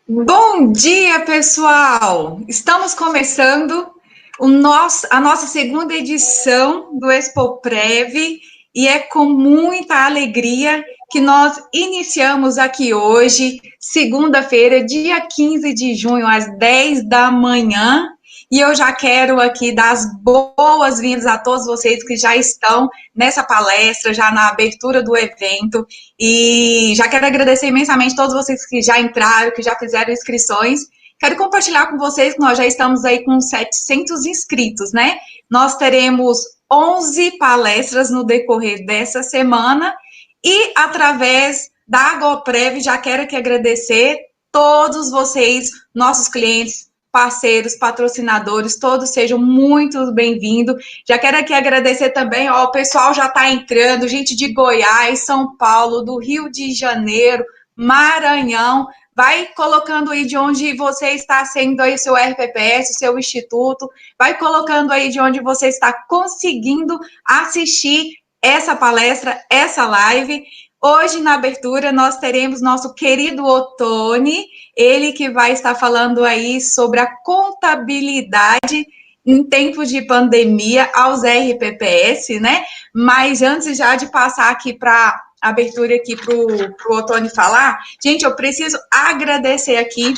Bom dia, pessoal! Estamos começando a nossa segunda edição do ExpoPrev e é com muita alegria que nós iniciamos aqui hoje, segunda-feira, dia 15 de junho, às 10 da manhã. E eu já quero aqui dar as boas-vindas a todos vocês que já estão nessa palestra, já na abertura do evento. E já quero agradecer imensamente a todos vocês que já entraram, que já fizeram inscrições. Quero compartilhar com vocês que nós já estamos aí com 700 inscritos, né? Nós teremos 11 palestras no decorrer dessa semana e através da AgroPrev já quero aqui agradecer todos vocês, nossos clientes, parceiros, patrocinadores, todos sejam muito bem-vindos. Já quero aqui agradecer também, ó, o pessoal já está entrando, gente de Goiás, São Paulo, do Rio de Janeiro, Maranhão, vai colocando aí de onde você está sendo aí o seu RPPS, o seu instituto, vai colocando aí de onde você está conseguindo assistir essa palestra, essa live. Hoje, na abertura, nós teremos nosso querido Ottoni, ele que vai estar falando aí sobre a contabilidade em tempos de pandemia aos RPPS, né? Mas antes já de passar aqui para a abertura aqui para o Ottoni falar, gente, eu preciso agradecer aqui,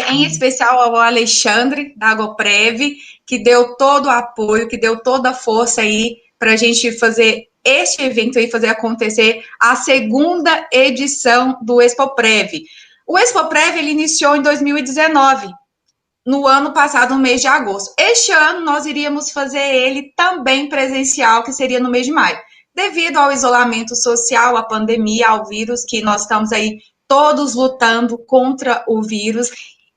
em especial ao Alexandre, da AgroPrev, que deu todo o apoio, que deu toda a força aí para a gente fazer este evento aí, fazer acontecer a segunda edição do ExpoPrev. O ExpoPrev, ele iniciou em 2019, no ano passado, no mês de agosto. Este ano, nós iríamos fazer ele também presencial, que seria no mês de maio. Devido ao isolamento social, à pandemia, ao vírus, que nós estamos aí todos lutando contra o vírus,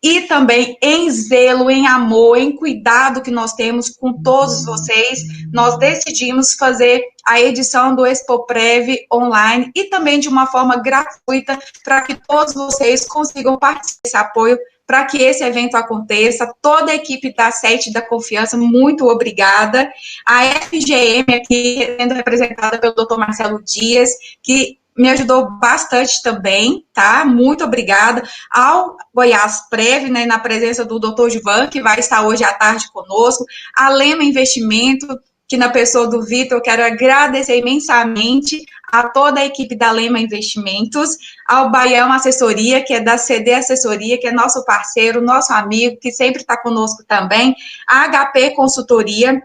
e também em zelo, em amor, em cuidado que nós temos com todos vocês, nós decidimos fazer a edição do ExpoPrev online e também de uma forma gratuita para que todos vocês consigam participar desse apoio para que esse evento aconteça. Toda a equipe da Sete da Confiança, muito obrigada. A FGM aqui, sendo representada pelo Dr. Marcelo Dias, que me ajudou bastante também, tá? Muito obrigada. Ao Goiás Prev, né, na presença do Dr. Givan, que vai estar hoje à tarde conosco. A Lema Investimento, que na pessoa do Vitor, eu quero agradecer imensamente a toda a equipe da Lema Investimentos, ao Baião Assessoria, que é da CD Assessoria, que é nosso parceiro, nosso amigo, que sempre está conosco também, a HP Consultoria,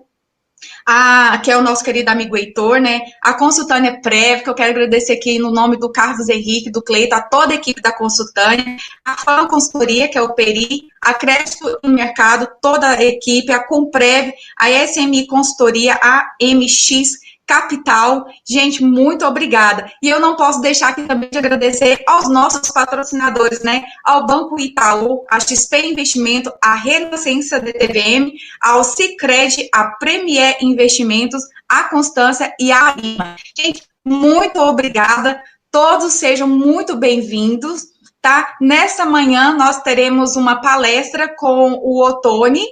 que é o nosso querido amigo Heitor, né? A Consultânia Prev, que eu quero agradecer aqui no nome do Carlos Henrique, do Cleito, a toda a equipe da Consultânia, a FAM Consultoria, que é o Peri, a Crédito no Mercado, toda a equipe, a Comprev, a SMI Consultoria, a MX Capital. Gente, muito obrigada. E eu não posso deixar aqui também de agradecer aos nossos patrocinadores, né? Ao Banco Itaú, a XP Investimento, a Renascença DTVM, ao Sicredi, a Premier Investimentos, a Constância e a Lima. Gente, muito obrigada. Todos sejam muito bem-vindos. Tá? Nessa manhã, nós teremos uma palestra com o Ottoni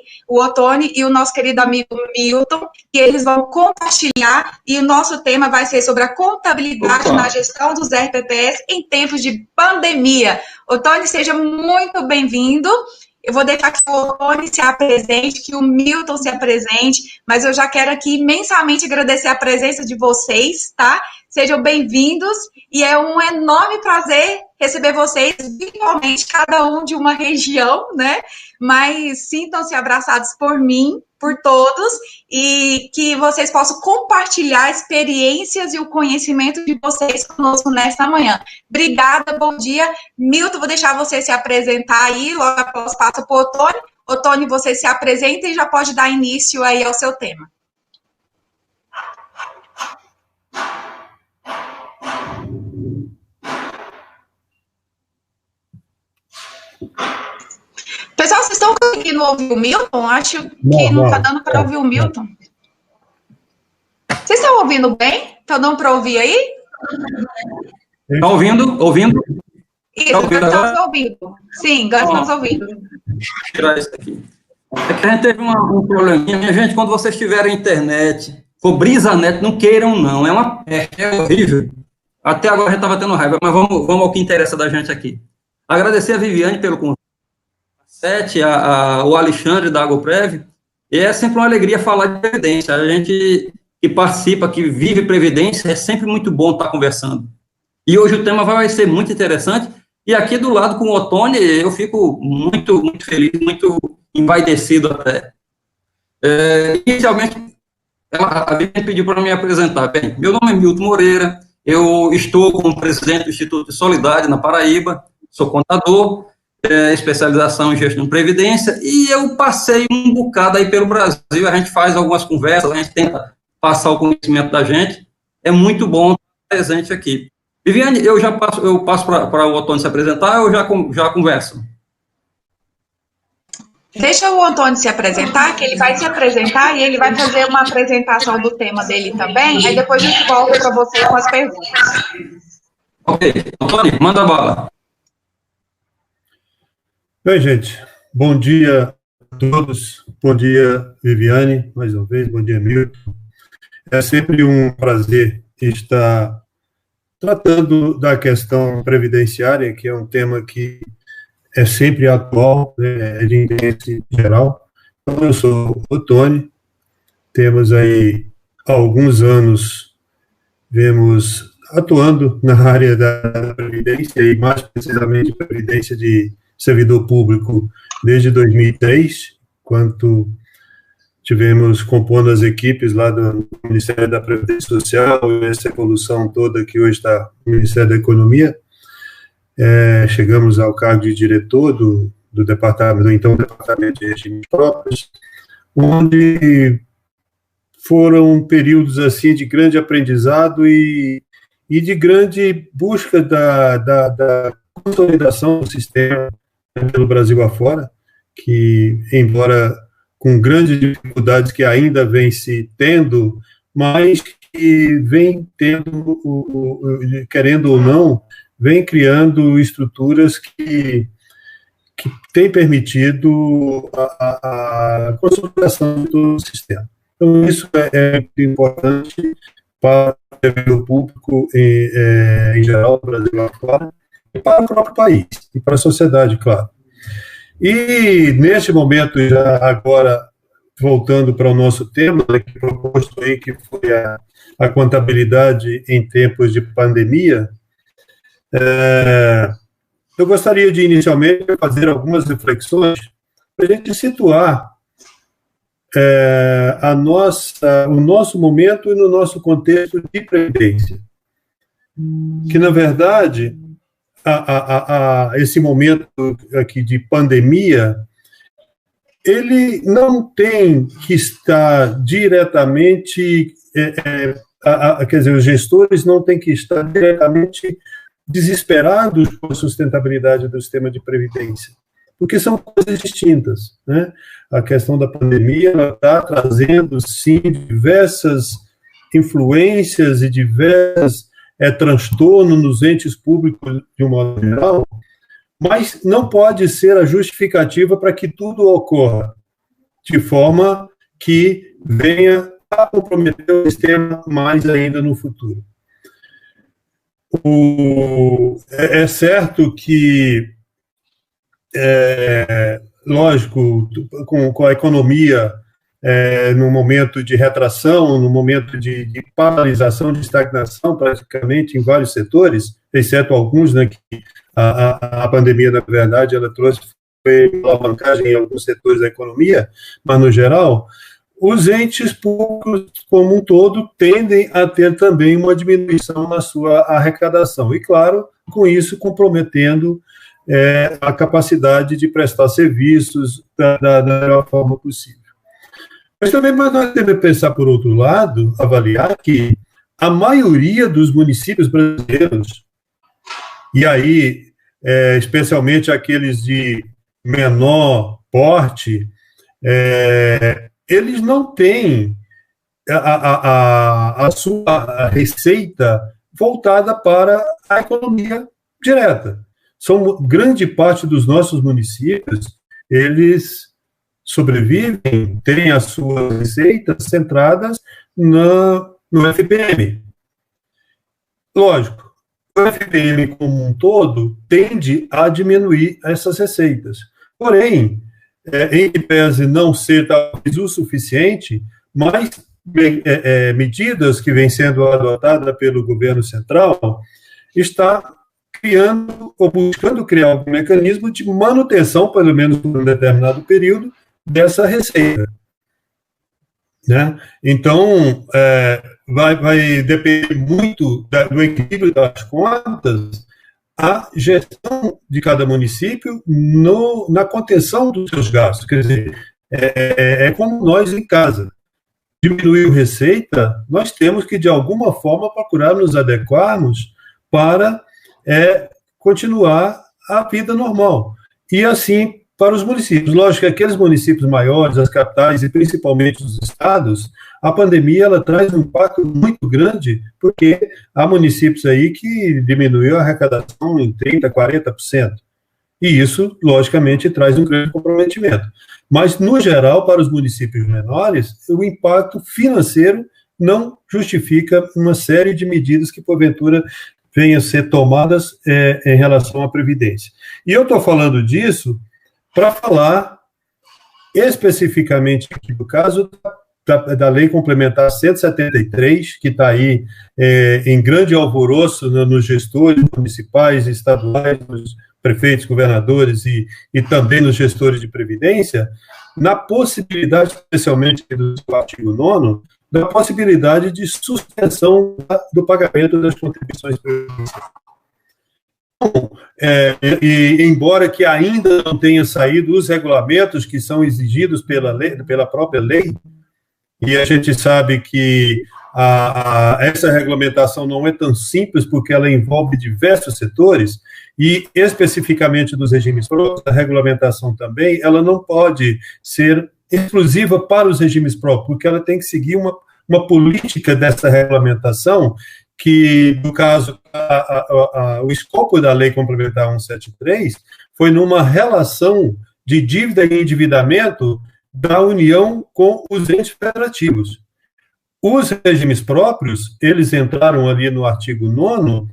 e o nosso querido amigo Milton, que eles vão compartilhar, e o nosso tema vai ser sobre a contabilidade na gestão dos RPPS em tempos de pandemia. Ottoni, seja muito bem-vindo. Eu vou deixar que o Ottoni se apresente, que o Milton se apresente, mas eu já quero aqui imensamente agradecer a presença de vocês, tá? Sejam bem-vindos, e é um enorme prazer receber vocês, virtualmente, cada um de uma região, né? Mas sintam-se abraçados por mim, por todos, e que vocês possam compartilhar experiências e o conhecimento de vocês conosco nesta manhã. Obrigada, bom dia. Milton, vou deixar você se apresentar aí, logo após passo para o Ottoni. Ottoni, você se apresenta e já pode dar início aí ao seu tema. Pessoal, vocês estão conseguindo ouvir o Milton? Acho que não está dando para ouvir o Milton. Vocês estão ouvindo bem? Está dando para ouvir aí? Está ouvindo? Ouvindo? Isso, agora estamos ouvindo. Sim, agora estamos ouvindo. Deixa eu tirar isso aqui. É que a gente teve um probleminha. Minha gente, quando vocês tiverem internet, for BrisaNet, não queiram não. É uma peste, é horrível. Até agora a gente estava tendo raiva, mas vamos ao que interessa da gente aqui. Agradecer a Viviane pelo convite, o Alexandre da Agoprev, e é sempre uma alegria falar de Previdência. A gente que participa, que vive Previdência, é sempre muito bom estar conversando. E hoje o tema vai ser muito interessante, e aqui do lado com o Ottoni, eu fico muito, muito feliz, muito envaidecido até. Inicialmente, a Viviane pediu para me apresentar. Bem, meu nome é Milton Moreira, eu estou como presidente do Instituto de Solidade na Paraíba, sou contador, especialização em gestão de previdência, e eu passei um bocado aí pelo Brasil, a gente faz algumas conversas, a gente tenta passar o conhecimento da gente, é muito bom estar presente aqui. Viviane, eu passo para o Ottoni se apresentar, ou já converso? Deixa o Ottoni se apresentar, que ele vai se apresentar e ele vai fazer uma apresentação do tema dele também, aí depois a gente volta para você com as perguntas. Ok, Ottoni, manda bala. Bem, gente, bom dia a todos, bom dia, Viviane, mais uma vez, bom dia, Milton. É sempre um prazer estar tratando da questão previdenciária, que é um tema que é sempre atual, né, de interesse geral. Então, eu sou o Ottoni, temos aí há alguns anos, vemos atuando na área da previdência, e mais precisamente previdência de servidor público desde 2003, quando tivemos compondo as equipes lá do Ministério da Previdência Social, essa evolução toda que hoje está no Ministério da Economia. Chegamos ao cargo de diretor do departamento, então Departamento de Regimes Próprios, onde foram períodos assim de grande aprendizado e de grande busca da consolidação do sistema pelo Brasil afora, que, embora com grandes dificuldades que ainda vem se tendo, mas que vem tendo, querendo ou não, vem criando estruturas que têm permitido a consolidação de todo o sistema. Então, isso é importante para o servidor público em geral, no Brasil afora, e para o próprio país, e para a sociedade, claro. E, neste momento, já agora, voltando para o nosso tema, né, que proposto aí, que foi a contabilidade em tempos de pandemia, eu gostaria de, inicialmente, fazer algumas reflexões para a gente situar o nosso momento e no nosso contexto de previdência. Que, na verdade, esse momento aqui de pandemia, ele não tem que estar diretamente, quer dizer, os gestores não têm que estar diretamente desesperados com a sustentabilidade do sistema de previdência, porque são coisas distintas, né? A questão da pandemia está trazendo, sim, diversas influências e diversos transtornos nos entes públicos de um modo geral, mas não pode ser a justificativa para que tudo ocorra de forma que venha a comprometer o sistema mais ainda no futuro. É certo que, lógico, com a economia no momento de retração, no momento de paralisação, de estagnação, praticamente em vários setores, exceto alguns, né, que a pandemia, na verdade, ela trouxe uma alavancagem em alguns setores da economia, mas, no geral, os entes públicos, como um todo, tendem a ter também uma diminuição na sua arrecadação. E, claro, com isso, comprometendo a capacidade de prestar serviços da melhor forma possível. Mas também nós devemos pensar, por outro lado, avaliar que a maioria dos municípios brasileiros, e aí, especialmente aqueles de menor porte, eles não têm a sua receita voltada para a economia direta. Grande parte dos nossos municípios, eles sobrevivem, têm as suas receitas centradas no FPM. Lógico, o FPM como um todo tende a diminuir essas receitas. Porém, em que pese não ser talvez o suficiente, mas medidas que vêm sendo adotadas pelo governo central está criando ou buscando criar um mecanismo de manutenção, pelo menos por um determinado período, dessa receita. Né? Então, vai depender muito do equilíbrio das contas, a gestão de cada município na contenção dos seus gastos. Quer dizer, é como nós em casa. Diminuiu receita, nós temos que, de alguma forma, procurar nos adequarmos para continuar a vida normal. E assim, para os municípios. Lógico que aqueles municípios maiores, as capitais e principalmente os estados, a pandemia ela traz um impacto muito grande, porque há municípios aí que diminuiu a arrecadação em 30%, 40%. E isso, logicamente, traz um grande comprometimento. Mas, no geral, para os municípios menores, o impacto financeiro não justifica uma série de medidas que, porventura, venham a ser tomadas em relação à Previdência. E eu estou falando disso para falar especificamente aqui do caso da Lei Complementar 173, que está aí em grande alvoroço nos gestores municipais e estaduais, nos prefeitos, governadores e também nos gestores de Previdência, na possibilidade, especialmente do artigo 9º, da possibilidade de suspensão do pagamento das contribuições previdenciárias. Embora que ainda não tenham saído os regulamentos que são exigidos pela própria lei, e a gente sabe que essa regulamentação não é tão simples porque ela envolve diversos setores, e especificamente dos regimes próprios, a regulamentação também, ela não pode ser exclusiva para os regimes próprios, porque ela tem que seguir uma política dessa regulamentação que, no caso, o escopo da Lei Complementar 173 foi numa relação de dívida e endividamento da União com os entes federativos. Os regimes próprios, eles entraram ali no artigo 9º,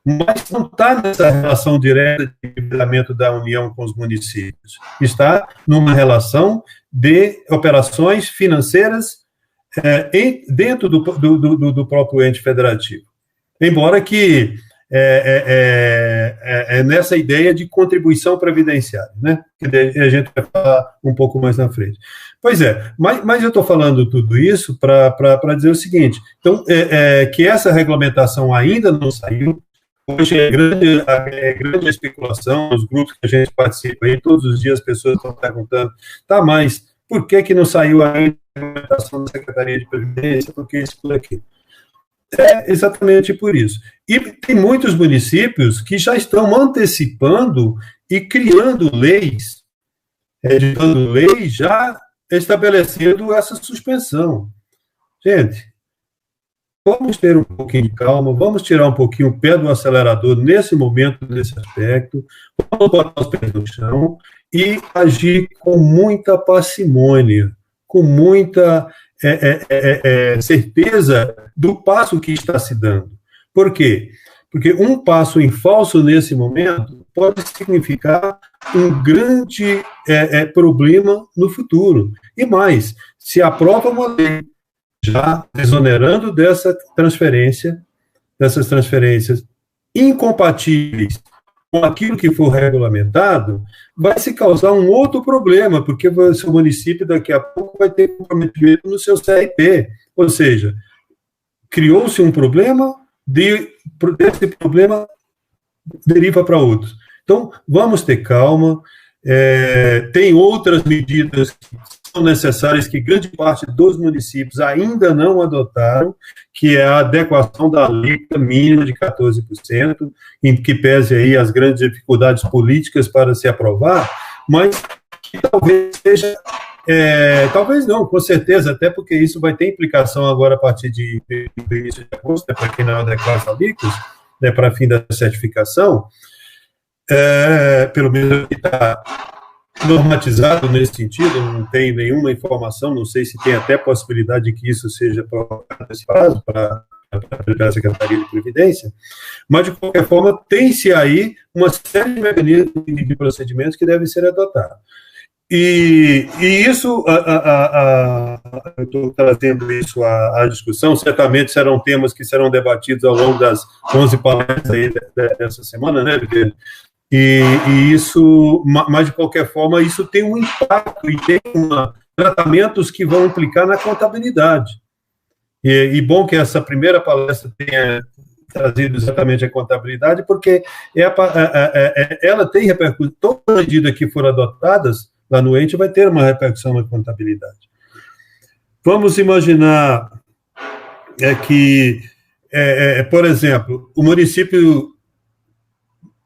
mas não está nessa relação direta de endividamento da União com os municípios. Está numa relação de operações financeiras dentro do próprio ente federativo. Embora que nessa ideia de contribuição previdenciária, né? Que a gente vai falar um pouco mais na frente. Pois mas eu estou falando tudo isso para dizer o seguinte, então, que essa regulamentação ainda não saiu. Hoje é grande a especulação, nos grupos que a gente participa aí, todos os dias as pessoas estão perguntando, mas por que não saiu ainda a regulamentação da Secretaria de Previdência, por que isso, por aquilo? É exatamente por isso. E tem muitos municípios que já estão antecipando e criando leis, editando leis, já estabelecendo essa suspensão. Gente, vamos ter um pouquinho de calma, vamos tirar um pouquinho o pé do acelerador nesse momento, nesse aspecto, vamos botar os pés no chão e agir com muita parcimônia, com muita certeza do passo que está se dando. Por quê? Porque um passo em falso nesse momento pode significar um grande problema no futuro. E mais, se aprova uma lei já exonerando dessas transferências incompatíveis com aquilo que for regulamentado, vai se causar um outro problema, porque o seu município daqui a pouco vai ter comprometimento no seu CRP, ou seja, criou-se um problema, desse problema deriva para outros. Então, vamos ter calma, tem outras medidas que são necessárias que grande parte dos municípios ainda não adotaram, que é a adequação da alíquota mínima de 14%, em que pese aí as grandes dificuldades políticas para se aprovar, mas que talvez seja, talvez não, com certeza, até porque isso vai ter implicação agora a partir do início de agosto, para quem não adequar as alíquotas, para fim da certificação, pelo menos está normatizado nesse sentido, não tem nenhuma informação, não sei se tem até possibilidade de que isso seja prorrogado nesse prazo, para pela Secretaria de Previdência, mas, de qualquer forma, tem-se aí uma série de mecanismos de procedimentos que devem ser adotados. E isso, eu estou trazendo isso à discussão, certamente serão temas que serão debatidos ao longo das 11 palestras aí dessa semana, né, e isso, mas de qualquer forma, isso tem um impacto e tem tratamentos que vão implicar na contabilidade. E bom que essa primeira palestra tenha trazido exatamente a contabilidade, porque ela tem repercussão, toda medida que for adotadas lá no ente vai ter uma repercussão na contabilidade. Vamos imaginar que, por exemplo, o município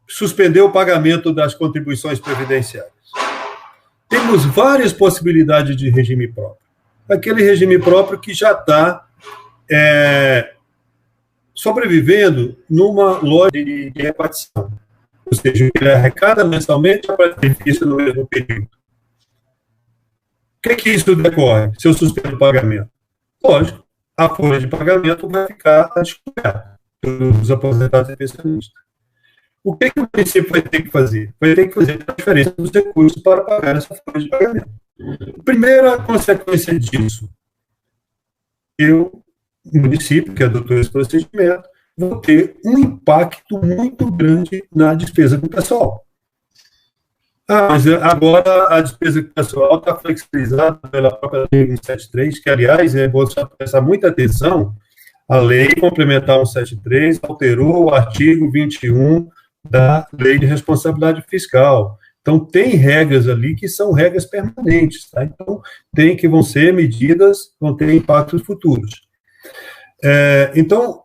suspendeu o pagamento das contribuições previdenciárias. Temos várias possibilidades de regime próprio. Aquele regime próprio que já está sobrevivendo numa lógica de repartição. Ou seja, ele arrecada mensalmente para benefício no mesmo período. O que isso decorre se eu suspendo o pagamento? Lógico, a folha de pagamento vai ficar a descoberta dos aposentados e pensionistas. O que o município vai ter que fazer? Vai ter que fazer a transferência dos recursos para pagar essa folha de pagamento. Primeira consequência disso, o município que adotou esse procedimento vou ter um impacto muito grande na despesa do pessoal. Mas agora a despesa pessoal está flexibilizada pela própria Lei 173, que, aliás, é bom prestar muita atenção, a Lei Complementar 173 alterou o artigo 21 da Lei de Responsabilidade Fiscal. Então, tem regras ali que são regras permanentes, tá? Então, vão ser medidas, vão ter impactos futuros. Então,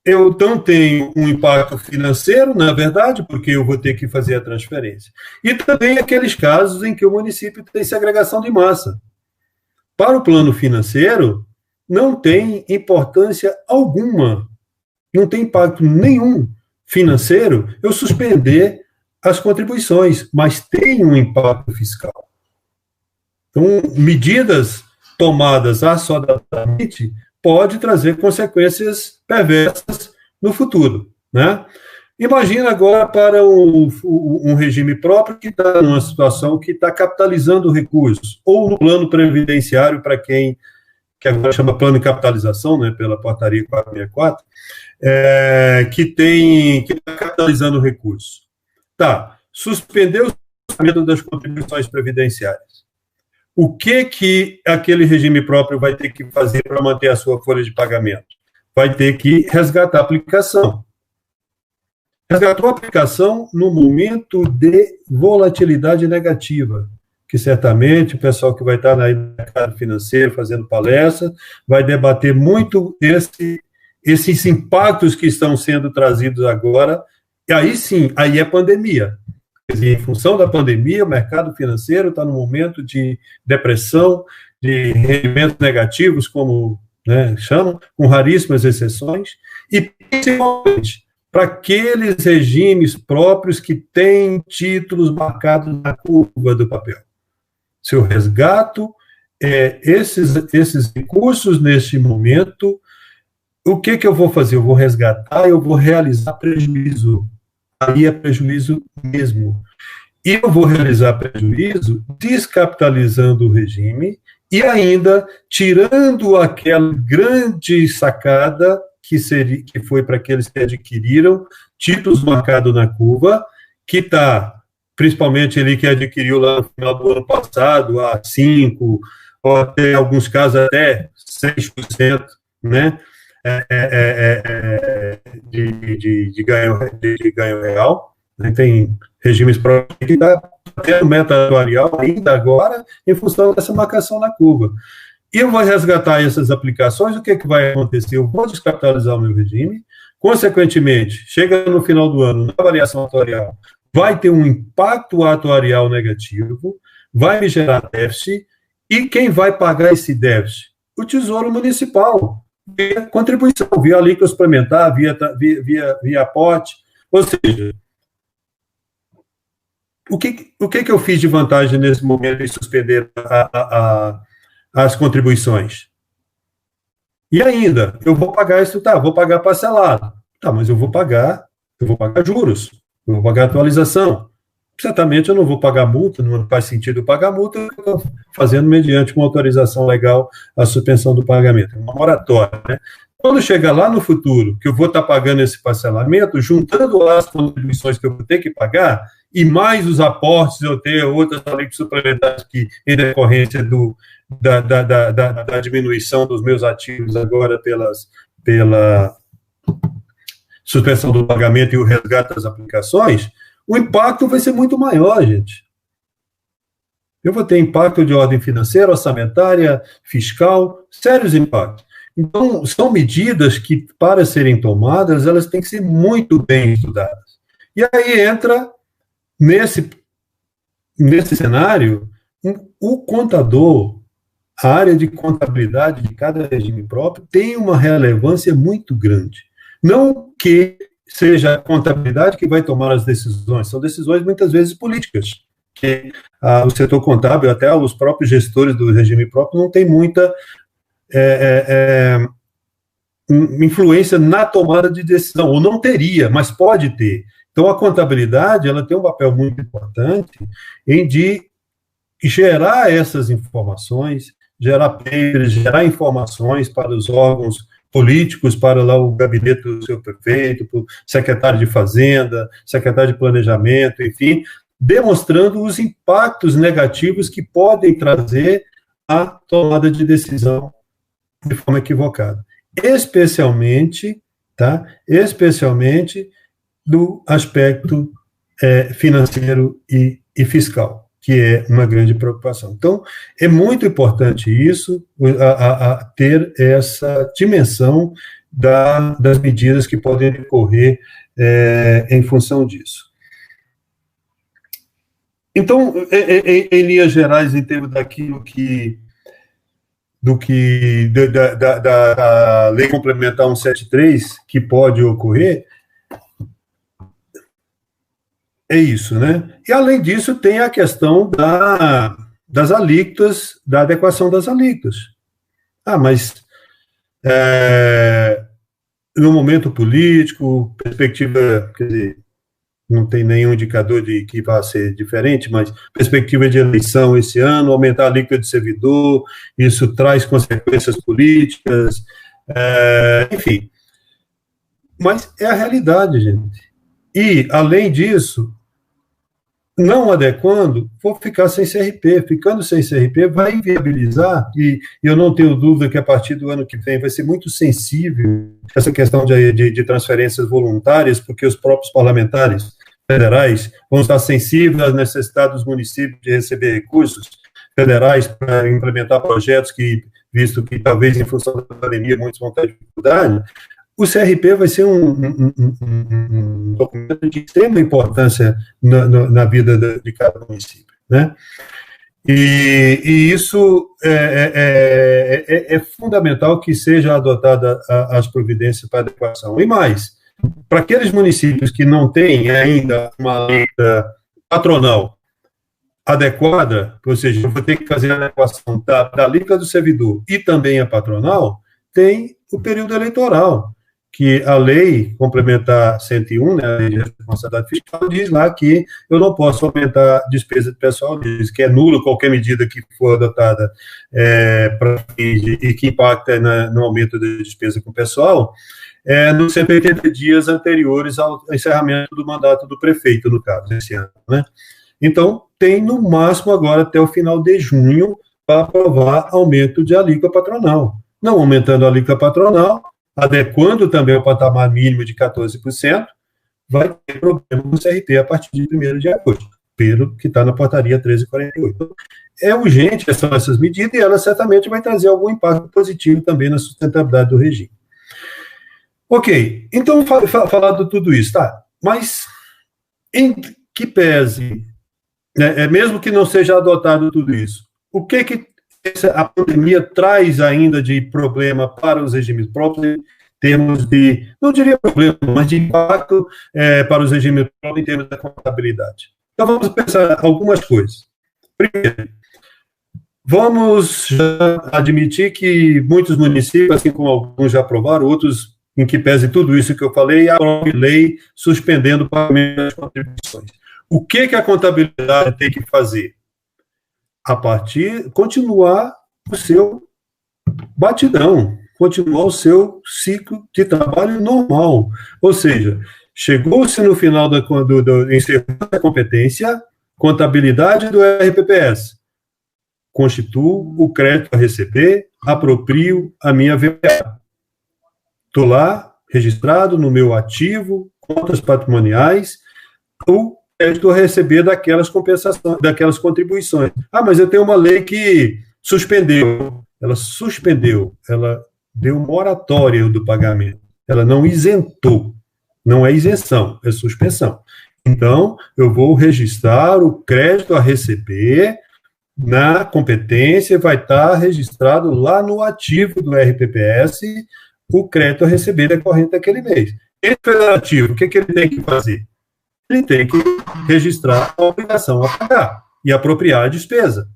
eu não tenho um impacto financeiro, na verdade, porque eu vou ter que fazer a transferência. E também aqueles casos em que o município tem segregação de massa. Para o plano financeiro, não tem importância alguma, não tem impacto nenhum financeiro eu suspender as contribuições, mas tem um impacto fiscal. Então, medidas tomadas assodadamente pode trazer consequências perversas no futuro, né? Imagina agora para um regime próprio que está numa situação que está capitalizando recursos, ou no plano previdenciário, para quem, que agora chama plano de capitalização, né, pela portaria 464, que está capitalizando recursos. Tá, suspendeu o pagamento das contribuições previdenciárias. O que aquele regime próprio vai ter que fazer para manter a sua folha de pagamento? Vai ter que resgatar a aplicação. Resgatou a aplicação no momento de volatilidade negativa, que certamente o pessoal que vai estar no mercado financeiro fazendo palestra vai debater muito esses impactos que estão sendo trazidos agora, e aí sim, aí é pandemia. Quer dizer, em função da pandemia, o mercado financeiro está num momento de depressão, de rendimentos negativos, como, né, chamam, com raríssimas exceções, e principalmente para aqueles regimes próprios que têm títulos marcados na curva do papel. Se eu resgato esses recursos neste momento, o que eu vou fazer? Eu vou resgatar, eu vou realizar prejuízo. Aí é prejuízo mesmo. E eu vou realizar prejuízo descapitalizando o regime e ainda tirando aquela grande sacada que foi para aqueles que adquiriram títulos marcados na curva, que está, principalmente ele que adquiriu lá no final do ano passado, a 5%, ou até, em alguns casos, até 6%, né? De ganho real, né? Tem regimes próprios que estão tendo meta atuarial ainda agora em função dessa marcação na curva. E eu vou resgatar essas aplicações, o que vai acontecer? Eu vou descapitalizar o meu regime, consequentemente, chega no final do ano, na variação atuarial, vai ter um impacto atuarial negativo, vai me gerar déficit, e quem vai pagar esse déficit? O Tesouro Municipal, via contribuição, via alíquota suplementar, via aporte. Ou seja, o que eu fiz de vantagem nesse momento em suspender as contribuições? E ainda, eu vou pagar isso, tá, vou pagar parcelado. Tá, mas eu vou pagar juros, eu vou pagar atualização. Certamente eu não vou pagar multa, não faz sentido eu pagar multa, eu estou fazendo mediante uma autorização legal a suspensão do pagamento, uma moratória, né? Quando chegar lá no futuro, que eu vou estar pagando esse parcelamento, juntando lá as contribuições que eu vou ter que pagar, e mais os aportes, eu tenho outras alíquotas suplementares que, em decorrência da diminuição dos meus ativos agora pela suspensão do pagamento e o resgate das aplicações, o impacto vai ser muito maior, gente. Eu vou ter impacto de ordem financeira, orçamentária, fiscal, sérios impactos. Então, são medidas que, para serem tomadas, elas têm que ser muito bem estudadas. E aí entra, nesse cenário, o contador, a área de contabilidade de cada regime próprio tem uma relevância muito grande. Não que seja a contabilidade que vai tomar as decisões, são decisões muitas vezes políticas, que o setor contábil, até os próprios gestores do regime próprio, não tem muita influência na tomada de decisão, ou não teria, mas pode ter. Então, a contabilidade, ela tem um papel muito importante em de gerar essas informações, gerar papers, gerar informações para os órgãos políticos, para lá o gabinete do seu prefeito, para o secretário de Fazenda, secretário de Planejamento, enfim, demonstrando os impactos negativos que podem trazer a tomada de decisão de forma equivocada. Especialmente do aspecto financeiro e fiscal, que é uma grande preocupação. Então, é muito importante isso, ter essa dimensão das medidas que podem decorrer em função disso. Então, em linhas gerais, em termos daquilo da Lei Complementar 173, que pode ocorrer, é isso, né? E, além disso, tem a questão das alíquotas, da adequação das alíquotas. Mas no momento político, perspectiva, quer dizer, não tem nenhum indicador de que vai ser diferente, mas perspectiva de eleição esse ano, aumentar a alíquota de servidor, isso traz consequências políticas, enfim. Mas é a realidade, gente. E, além disso, não adequando, vou ficar sem CRP. Ficando sem CRP vai inviabilizar, e eu não tenho dúvida que a partir do ano que vem vai ser muito sensível essa questão de transferências voluntárias, porque os próprios parlamentares federais vão estar sensíveis às necessidades dos municípios de receber recursos federais para implementar projetos que, visto que talvez em função da pandemia muitos vão ter dificuldade, o CRP vai ser um documento de extrema importância na vida de cada município, né? E isso é fundamental que seja adotada as providências para adequação. E mais, para aqueles municípios que não têm ainda uma alíquota patronal adequada, ou seja, eu vou ter que fazer a adequação da alíquota do servidor e também a patronal, tem o período eleitoral, que a Lei Complementar 101, né, a Lei de Responsabilidade Fiscal, diz lá que eu não posso aumentar a despesa de pessoal, diz que é nulo qualquer medida que for adotada e que impacta no aumento da despesa com o pessoal, nos 180 dias anteriores ao encerramento do mandato do prefeito, no caso, esse ano, né? Então, tem no máximo agora até o final de junho para aprovar aumento de alíquota patronal. Não aumentando a alíquota patronal, adequando também o patamar mínimo de 14%, vai ter problema no CRP a partir de 1º de agosto, pelo que está na portaria 1348. Então, é urgente essas medidas e ela certamente vai trazer algum impacto positivo também na sustentabilidade do regime. Ok, então, falado tudo isso, tá? Mas, em que pese, mesmo que não seja adotado tudo isso, o que a pandemia traz ainda de problema para os regimes próprios, em termos de, não diria problema, mas de impacto para os regimes próprios em termos da contabilidade? Então, vamos pensar algumas coisas. Primeiro, Vamos já admitir que muitos municípios, assim como alguns já aprovaram, outros, em que pese tudo isso que eu falei, aprovam lei suspendendo o pagamento das contribuições. O que a contabilidade tem que fazer? Continuar o seu batidão, continuar o seu ciclo de trabalho normal. Ou seja, chegou-se no final encerrou a competência, contabilidade do RPPS. Constituo o crédito a receber, aproprio a minha VPA. Estou lá, registrado no meu ativo, contas patrimoniais, o crédito a receber daquelas compensações, daquelas contribuições. Ah, mas eu tenho uma lei que suspendeu. Ela suspendeu, ela deu moratória do pagamento. Ela não isentou. Não é isenção, é suspensão. Então, eu vou registrar o crédito a receber na competência, vai estar registrado lá no ativo do RPPS o crédito a receber decorrente daquele mês. Esse federativo, o que ele tem que fazer? Ele tem que registrar a obrigação a pagar e apropriar a despesa.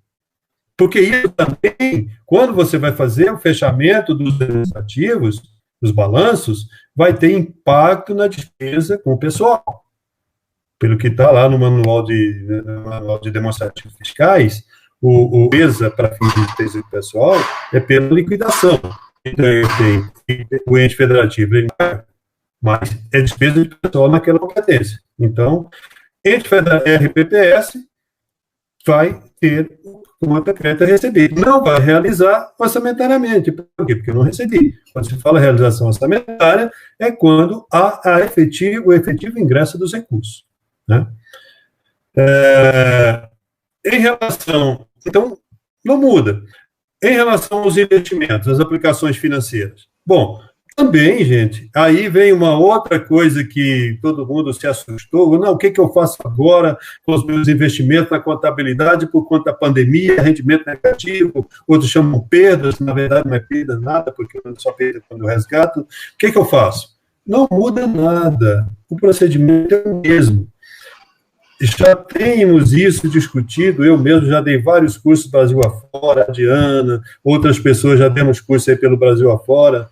Porque isso também, quando você vai fazer o fechamento dos demonstrativos, dos balanços, vai ter impacto na despesa com o pessoal. Pelo que está lá no manual de demonstrativos fiscais, o ESA, para fins de despesa do pessoal, é pela liquidação. Então, tem o ente federativo, ele mas é despesa de pessoal naquela competência. Então, ente federativo, RPPS, vai ter uma decreta a receber. Não vai realizar orçamentariamente. Por quê? Porque eu não recebi. Quando se fala realização orçamentária, é quando há o efetivo ingresso dos recursos. Né? Em relação... Então, não muda. Em relação aos investimentos, às aplicações financeiras. Bom, também, gente, aí vem uma outra coisa que todo mundo se assustou. Não, o que eu faço agora com os meus investimentos na contabilidade por conta da pandemia, rendimento negativo, outros chamam perdas, na verdade não é perda nada, porque eu só perda quando eu resgato. O que eu faço? Não muda nada. O procedimento é o mesmo. Já temos isso discutido, eu mesmo já dei vários cursos Brasil afora, a Diana, outras pessoas já demos cursos aí pelo Brasil afora,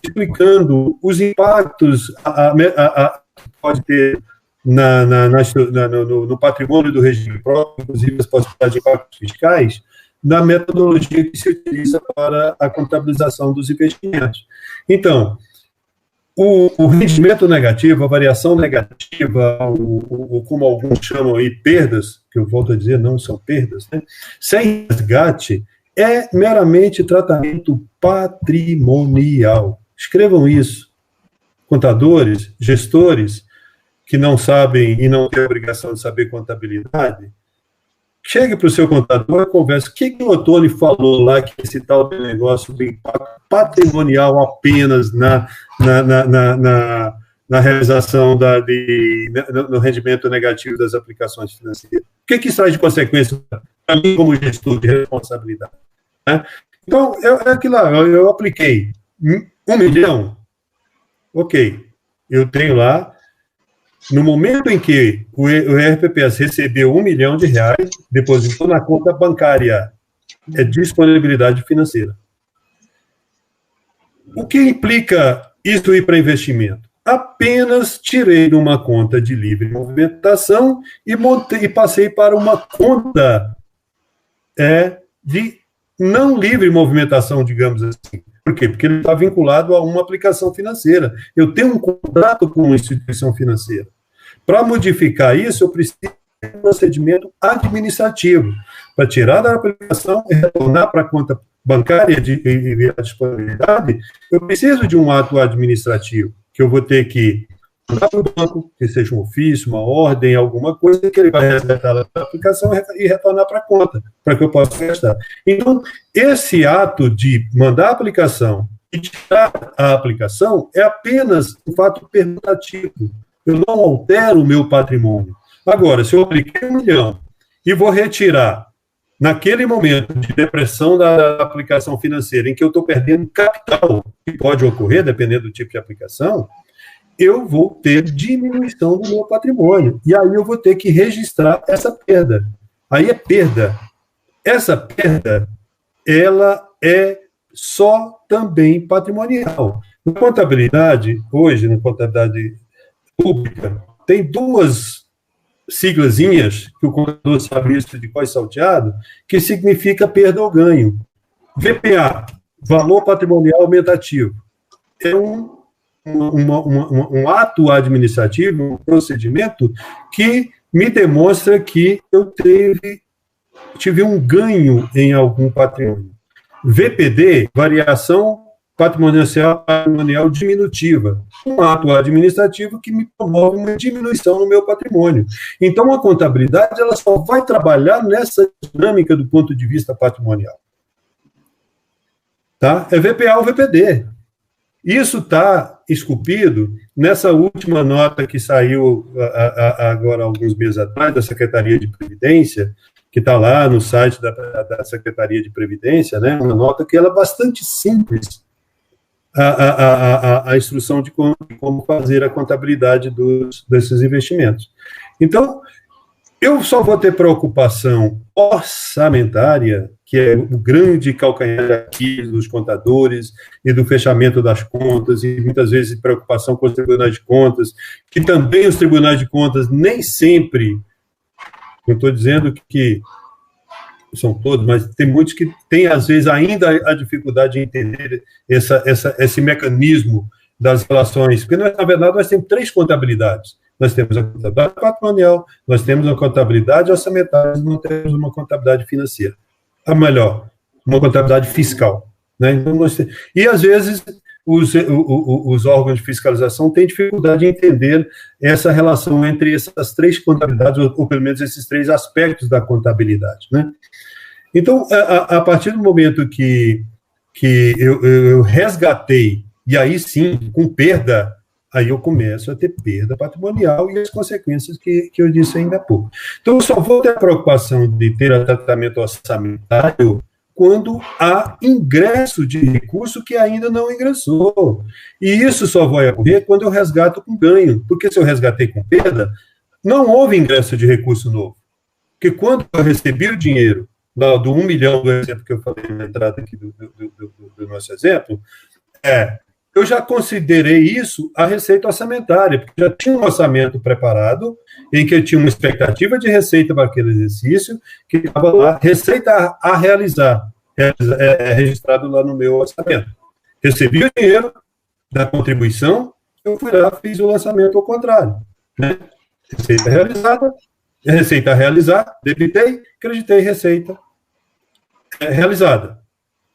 explicando os impactos que pode ter no patrimônio do regime próprio, inclusive as possibilidades de impactos fiscais, na metodologia que se utiliza para a contabilização dos investimentos. Então, o rendimento negativo, a variação negativa, como alguns chamam aí, perdas, que eu volto a dizer, não são perdas, né? Sem resgate, é meramente tratamento patrimonial. Escrevam isso. Contadores, gestores, que não sabem e não têm a obrigação de saber contabilidade, chegue para o seu contador e converse. O que o Ottoni falou lá, que esse tal de negócio do impacto patrimonial apenas na realização no rendimento negativo das aplicações financeiras? O que isso traz de consequência para mim como gestor de responsabilidade? Né? Então, é aquilo lá, eu apliquei 1 milhão, ok, eu tenho lá. No momento em que o RPPS recebeu R$1 milhão, depositou na conta bancária, é disponibilidade financeira. O que implica isso ir para investimento? Apenas tirei de uma conta de livre movimentação e passei para uma conta de não livre movimentação, digamos assim. Por quê? Porque ele está vinculado a uma aplicação financeira. Eu tenho um contrato com uma instituição financeira. Para modificar isso, eu preciso de um procedimento administrativo para tirar da aplicação e retornar para a conta bancária e a disponibilidade. Eu preciso de um ato administrativo, que eu vou ter que mandar para o banco, que seja um ofício, uma ordem, alguma coisa, que ele vai resgatar da aplicação e retornar para a conta, para que eu possa gastar. Então, esse ato de mandar a aplicação e tirar a aplicação é apenas um fato permutativo. Eu não altero o meu patrimônio. Agora, se eu apliquei 1 milhão e vou retirar, naquele momento de depressão da aplicação financeira, em que eu estou perdendo capital, que pode ocorrer, dependendo do tipo de aplicação, eu vou ter diminuição do meu patrimônio. E aí eu vou ter que registrar essa perda. Aí é perda. essa perda, ela é só também patrimonial. Na contabilidade, hoje, na contabilidade pública, tem duas siglazinhas, que o contador sabe isso de cós salteado, que significa perda ou ganho. VPA, valor patrimonial aumentativo, é um ato administrativo, um procedimento que me demonstra que eu tive um ganho em algum patrimônio. VPD, variação patrimonial diminutiva, um ato administrativo que me promove uma diminuição no meu patrimônio. Então, a contabilidade ela só vai trabalhar nessa dinâmica do ponto de vista patrimonial. Tá? É VPA ou VPD. Isso está esculpido nessa última nota que saiu agora, alguns meses atrás, da Secretaria de Previdência, que está lá no site da Secretaria de Previdência, né? Uma nota que ela é bastante simples, a instrução de como fazer a contabilidade desses investimentos. Então, eu só vou ter preocupação orçamentária, que é o grande calcanhar aqui dos contadores e do fechamento das contas, e muitas vezes preocupação com os tribunais de contas, que também os tribunais de contas nem sempre, não estou dizendo que são todos, mas tem muitos que têm, às vezes, ainda a dificuldade de entender esse mecanismo das relações, porque, na verdade, nós temos 3 contabilidades. Nós temos a contabilidade patrimonial, nós temos a contabilidade orçamentária, nós não temos uma contabilidade financeira. A melhor, uma contabilidade fiscal. Né? Então, e, às vezes, os órgãos de fiscalização têm dificuldade de entender essa relação entre essas 3 contabilidades, ou pelo menos esses 3 aspectos da contabilidade. Né? Então, a partir do momento que eu resgatei, e aí sim, com perda, aí eu começo a ter perda patrimonial e as consequências que eu disse ainda há pouco. Então, eu só vou ter a preocupação de ter tratamento orçamentário quando há ingresso de recurso que ainda não ingressou. E isso só vai ocorrer quando eu resgato com ganho, porque se eu resgatei com perda, não houve ingresso de recurso novo. Porque quando eu recebi o dinheiro, do 1 milhão, do exemplo que eu falei na entrada aqui do nosso exemplo, eu já considerei isso a receita orçamentária, porque já tinha um orçamento preparado, em que eu tinha uma expectativa de receita para aquele exercício, que estava lá, receita a realizar, registrado lá no meu orçamento. Recebi o dinheiro da contribuição, eu fui lá, fiz o lançamento ao contrário. Né? Receita a realizar, debitei, creditei receita realizada.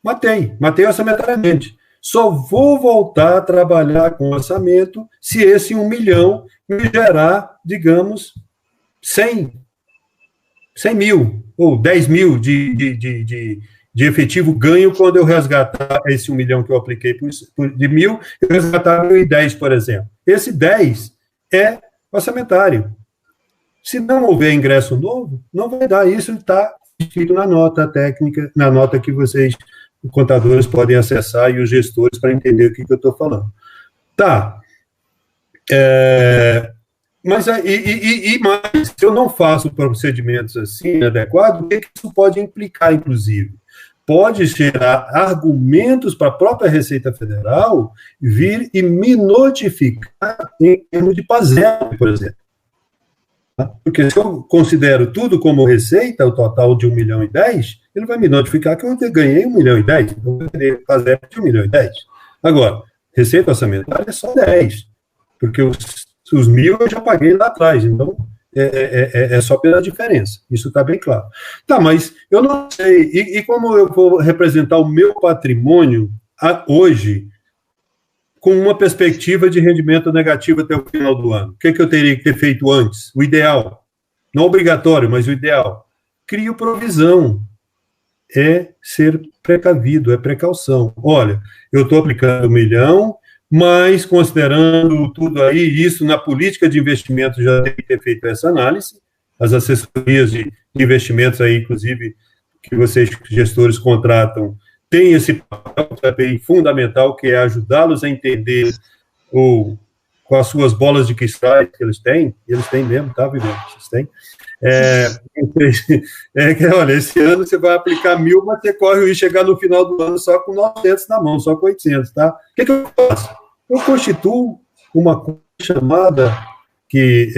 Matei orçamentariamente. Só vou voltar a trabalhar com orçamento se esse 1 milhão me gerar, digamos, 100 mil ou 10 mil de efetivo ganho quando eu resgatar esse 1 milhão que eu apliquei de 1.000, eu resgatar 1.010, por exemplo. Esse 10 é orçamentário. Se não houver ingresso novo, não vai dar. Isso está escrito na nota técnica, na nota que vocês, os contadores, podem acessar e os gestores para entender o que eu estou falando. Tá. Mas se eu não faço procedimentos assim adequados, o que isso pode implicar, inclusive? Pode gerar argumentos para a própria Receita Federal vir e me notificar em termos de PASEP, por exemplo. Porque se eu considero tudo como receita, o total de 1.010.000, ele vai me notificar que eu ganhei 1.010.000, então eu vou ter PASEP de 1.010.000. Agora, receita orçamentária é só 10, porque os 1.000 eu já paguei lá atrás, então é só pela diferença, isso está bem claro. Tá, mas eu não sei, e como eu vou representar o meu patrimônio hoje, com uma perspectiva de rendimento negativo até o final do ano? O que eu teria que ter feito antes? O ideal. Não obrigatório, mas o ideal. Crio provisão. É ser precavido, é precaução. Olha, eu estou aplicando 1 milhão, mas considerando tudo aí, isso na política de investimento já tem que ter feito essa análise, as assessorias de investimentos aí, inclusive, que vocês, gestores, contratam, tem esse papel também fundamental, que é ajudá-los a entender com as suas bolas de cristal que eles têm mesmo, tá, Viviane? Vocês têm. Olha, esse ano você vai aplicar 1.000, mas você corre o risco de chegar no final do ano só com 900 na mão, só com 800, tá? O que eu faço? Eu constituo uma coisa chamada, que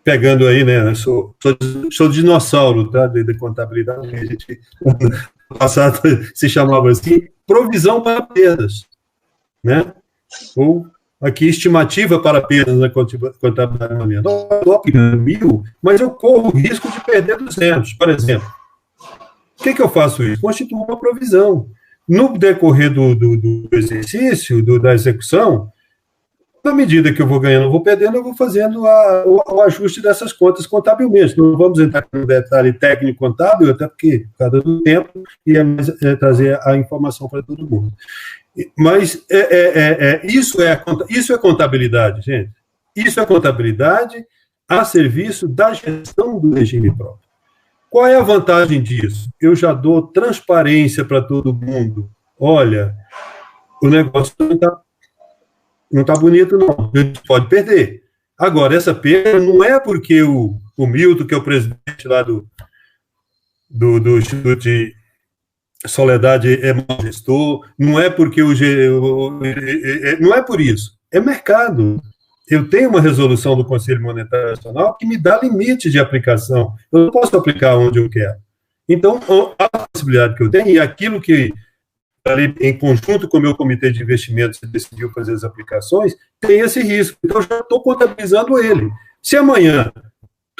pegando aí, né, eu sou dinossauro, tá, de contabilidade, a gente, no passado se chamava assim, provisão para perdas, né? Ou aqui, estimativa para perdas na contabilidade. Eu estou aplicando 1.000, mas eu corro o risco de perder 200, por exemplo. O que eu faço isso? Constituo uma provisão. No decorrer do exercício, da execução, na medida que eu vou ganhando, eu vou perdendo, eu vou fazendo o ajuste dessas contas contabilmente. Não vamos entrar no detalhe técnico contábil, até porque, por causa do tempo, ia trazer a informação para todo mundo. Mas isso é contabilidade, gente. Isso é contabilidade a serviço da gestão do regime próprio. Qual é a vantagem disso? Eu já dou transparência para todo mundo. Olha, o negócio não está bonito, não. A gente pode perder. Agora, essa perda não é porque o Milton, que é o presidente lá do Instituto de Soledade, é mau gestor, não é porque não é por isso. É mercado. Eu tenho uma resolução do Conselho Monetário Nacional que me dá limite de aplicação. Eu não posso aplicar onde eu quero. Então, a possibilidade que eu tenho, e aquilo que, em conjunto com o meu comitê de investimentos, decidiu fazer as aplicações, tem esse risco. Então, eu já estou contabilizando ele. Se amanhã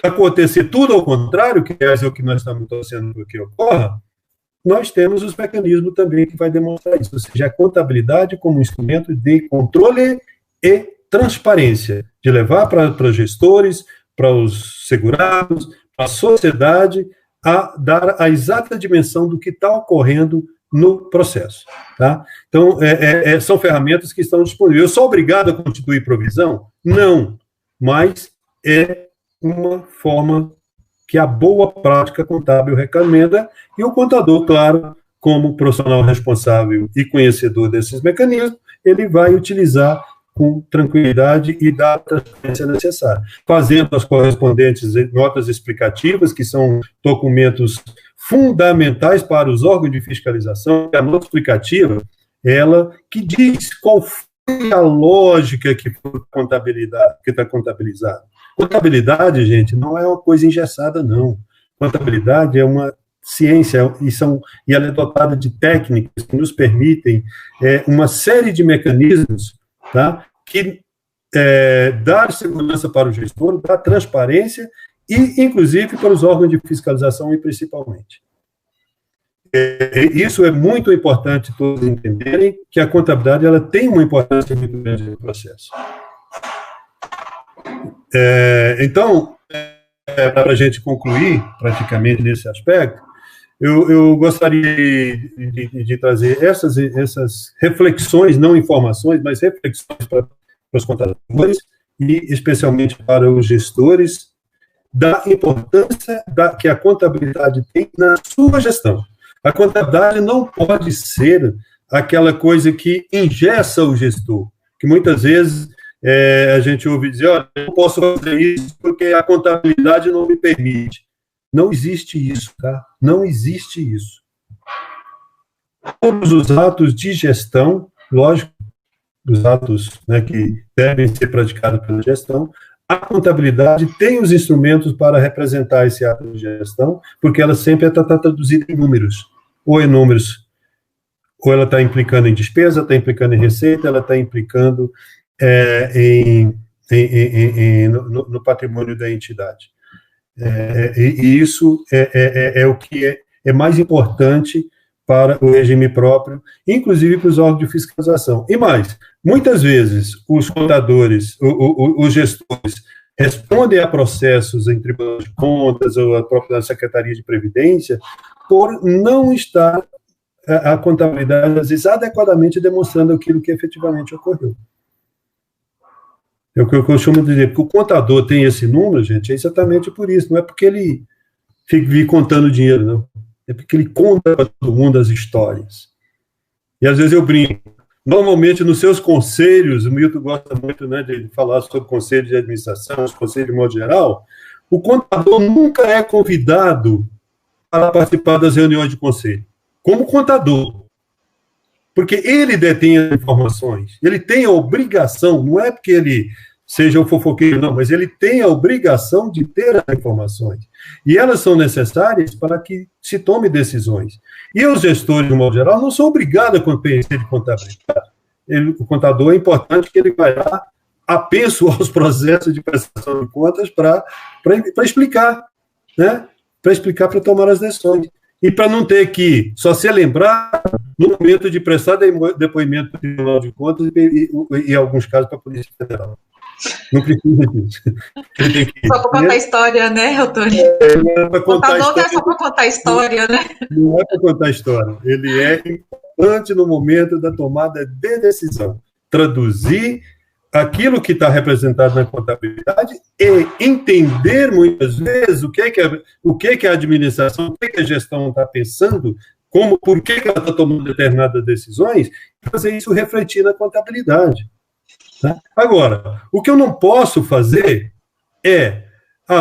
acontecer tudo ao contrário, que é o que nós estamos torcendo para que ocorra, nós temos os mecanismos também que vai demonstrar isso. Ou seja, a contabilidade como instrumento de controle e transparência, de levar para os gestores, para os segurados, para a sociedade, a dar a exata dimensão do que está ocorrendo no processo. Tá? Então, são ferramentas que estão disponíveis. Eu sou obrigado a constituir provisão? Não, mas é uma forma que a boa prática contábil recomenda, e o contador, claro, como profissional responsável e conhecedor desses mecanismos, ele vai utilizar com tranquilidade e dar a transparência necessária, fazendo as correspondentes notas explicativas, que são documentos fundamentais para os órgãos de fiscalização. A nota explicativa, ela que diz qual foi a lógica que está contabilizada. Contabilidade, gente, não é uma coisa engessada, não. Contabilidade é uma ciência e ela é dotada de técnicas que nos permitem uma série de mecanismos, tá, que dar segurança para o gestor, dar transparência e, inclusive, para os órgãos de fiscalização, e principalmente. Isso é muito importante todos entenderem, que a contabilidade ela tem uma importância muito grande no processo. Então, para a gente concluir, praticamente, nesse aspecto, eu gostaria de trazer essas reflexões, não informações, mas reflexões para os contadores e, especialmente, para os gestores, da importância que a contabilidade tem na sua gestão. A contabilidade não pode ser aquela coisa que engessa o gestor, que muitas vezes a gente ouve dizer, olha, eu não posso fazer isso porque a contabilidade não me permite. Não existe isso, tá? Não existe isso. Todos os atos de gestão, lógico, os atos, né, que devem ser praticados pela gestão, a contabilidade tem os instrumentos para representar esse ato de gestão, porque ela sempre está traduzida em números, ou ela está implicando em despesa, está implicando em receita, ela está implicando no patrimônio da entidade. E isso é o que é mais importante para o regime próprio, inclusive para os órgãos de fiscalização. E mais, muitas vezes os contadores, os gestores, respondem a processos em tribunais de contas ou a própria Secretaria de Previdência por não estar a contabilidade, às vezes, adequadamente demonstrando aquilo que efetivamente ocorreu. É o que eu costumo dizer, porque o contador tem esse número, gente, é exatamente por isso, não é porque ele fica contando dinheiro, não. É porque ele conta para todo mundo as histórias. E às vezes eu brinco, Normalmente, nos seus conselhos, o Milton gosta muito, né, de falar sobre conselho de administração, os conselhos de modo geral, o contador nunca é convidado para participar das reuniões de conselho, como contador. Porque ele detém as informações, ele tem a obrigação, não é porque ele seja um fofoqueiro, não, mas ele tem a obrigação de ter as informações. E elas são necessárias para que se tome decisões. E os gestores, de modo geral, não são obrigados a conhecer de contabilidade. O contador é importante que ele vai lá apenso aos processos de prestação de contas para explicar, né? Para explicar, para tomar as decisões. E para não ter que só se lembrar no momento de prestar depoimento para o Tribunal de Contas e em alguns casos, para a Polícia Federal. Não precisa disso. Só para contar história, né, Antônio? O contador não é só para contar história, né? Não é para contar história. Ele é importante no momento da tomada de decisão. Traduzir aquilo que está representado na contabilidade e entender, muitas vezes, o que é a administração, o que a gestão está pensando, por que ela está tomando determinadas decisões, e fazer isso refletir na contabilidade. Tá? Agora, o que eu não posso fazer é,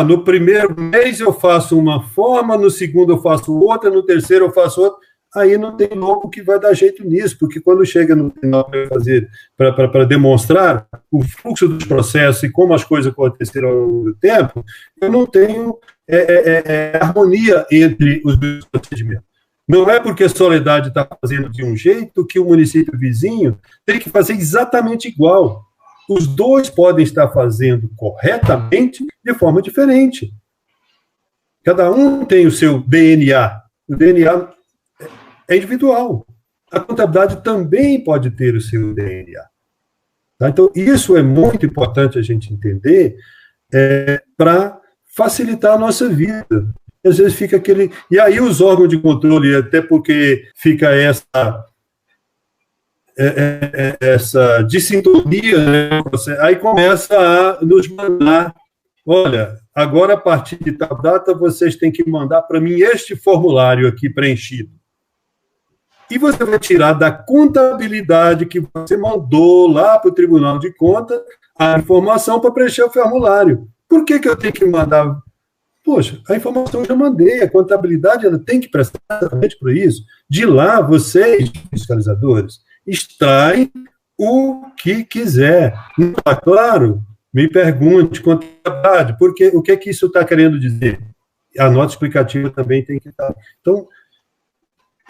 no primeiro mês eu faço uma forma, no segundo eu faço outra, no terceiro eu faço outra. Aí não tem louco que vai dar jeito nisso, porque quando chega no final para demonstrar o fluxo dos processos e como as coisas aconteceram ao longo do tempo, eu não tenho harmonia entre os meus procedimentos. Não é porque a Soledade está fazendo de um jeito que o município vizinho tem que fazer exatamente igual. Os dois podem estar fazendo corretamente de forma diferente. Cada um tem o seu DNA. O DNA é individual. A contabilidade também pode ter o seu DNA. Tá? Então, isso é muito importante a gente entender para facilitar a nossa vida. Às vezes fica aquele... E aí os órgãos de controle, até porque fica essa dissintonia, né? Aí começa a nos mandar, olha, agora a partir de tal data vocês têm que mandar para mim este formulário aqui preenchido. E você vai tirar da contabilidade que você mandou lá para o Tribunal de Contas a informação para preencher o formulário. Por que eu tenho que mandar? Poxa, a informação eu já mandei, a contabilidade ela tem que prestar exatamente por isso. De lá, vocês, fiscalizadores, extraem o que quiser. Não está claro? Me pergunte, contabilidade, porque o que isso está querendo dizer? A nota explicativa também tem que estar. Então,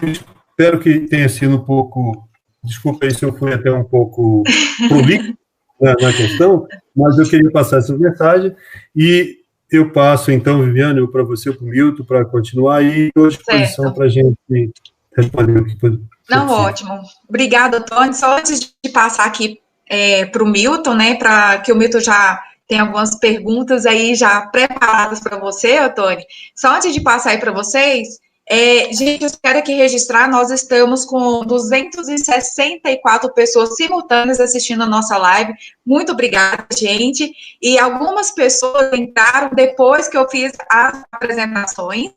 espero que tenha sido um pouco... Desculpa aí se eu fui até um pouco prolixo na questão, mas eu queria passar essa mensagem e eu passo, então, Viviane, para você, para o Milton, para continuar aí, à disposição para a gente responder o que for. Não, ótimo. Obrigada, Antônio. Só antes de passar aqui para o Milton, né, para que o Milton já tem algumas perguntas aí já preparadas para você, Antônio. Só antes de passar aí para vocês, gente, eu quero aqui registrar, nós estamos com 264 pessoas simultâneas assistindo a nossa live. Muito obrigada, gente. E algumas pessoas entraram depois que eu fiz as apresentações.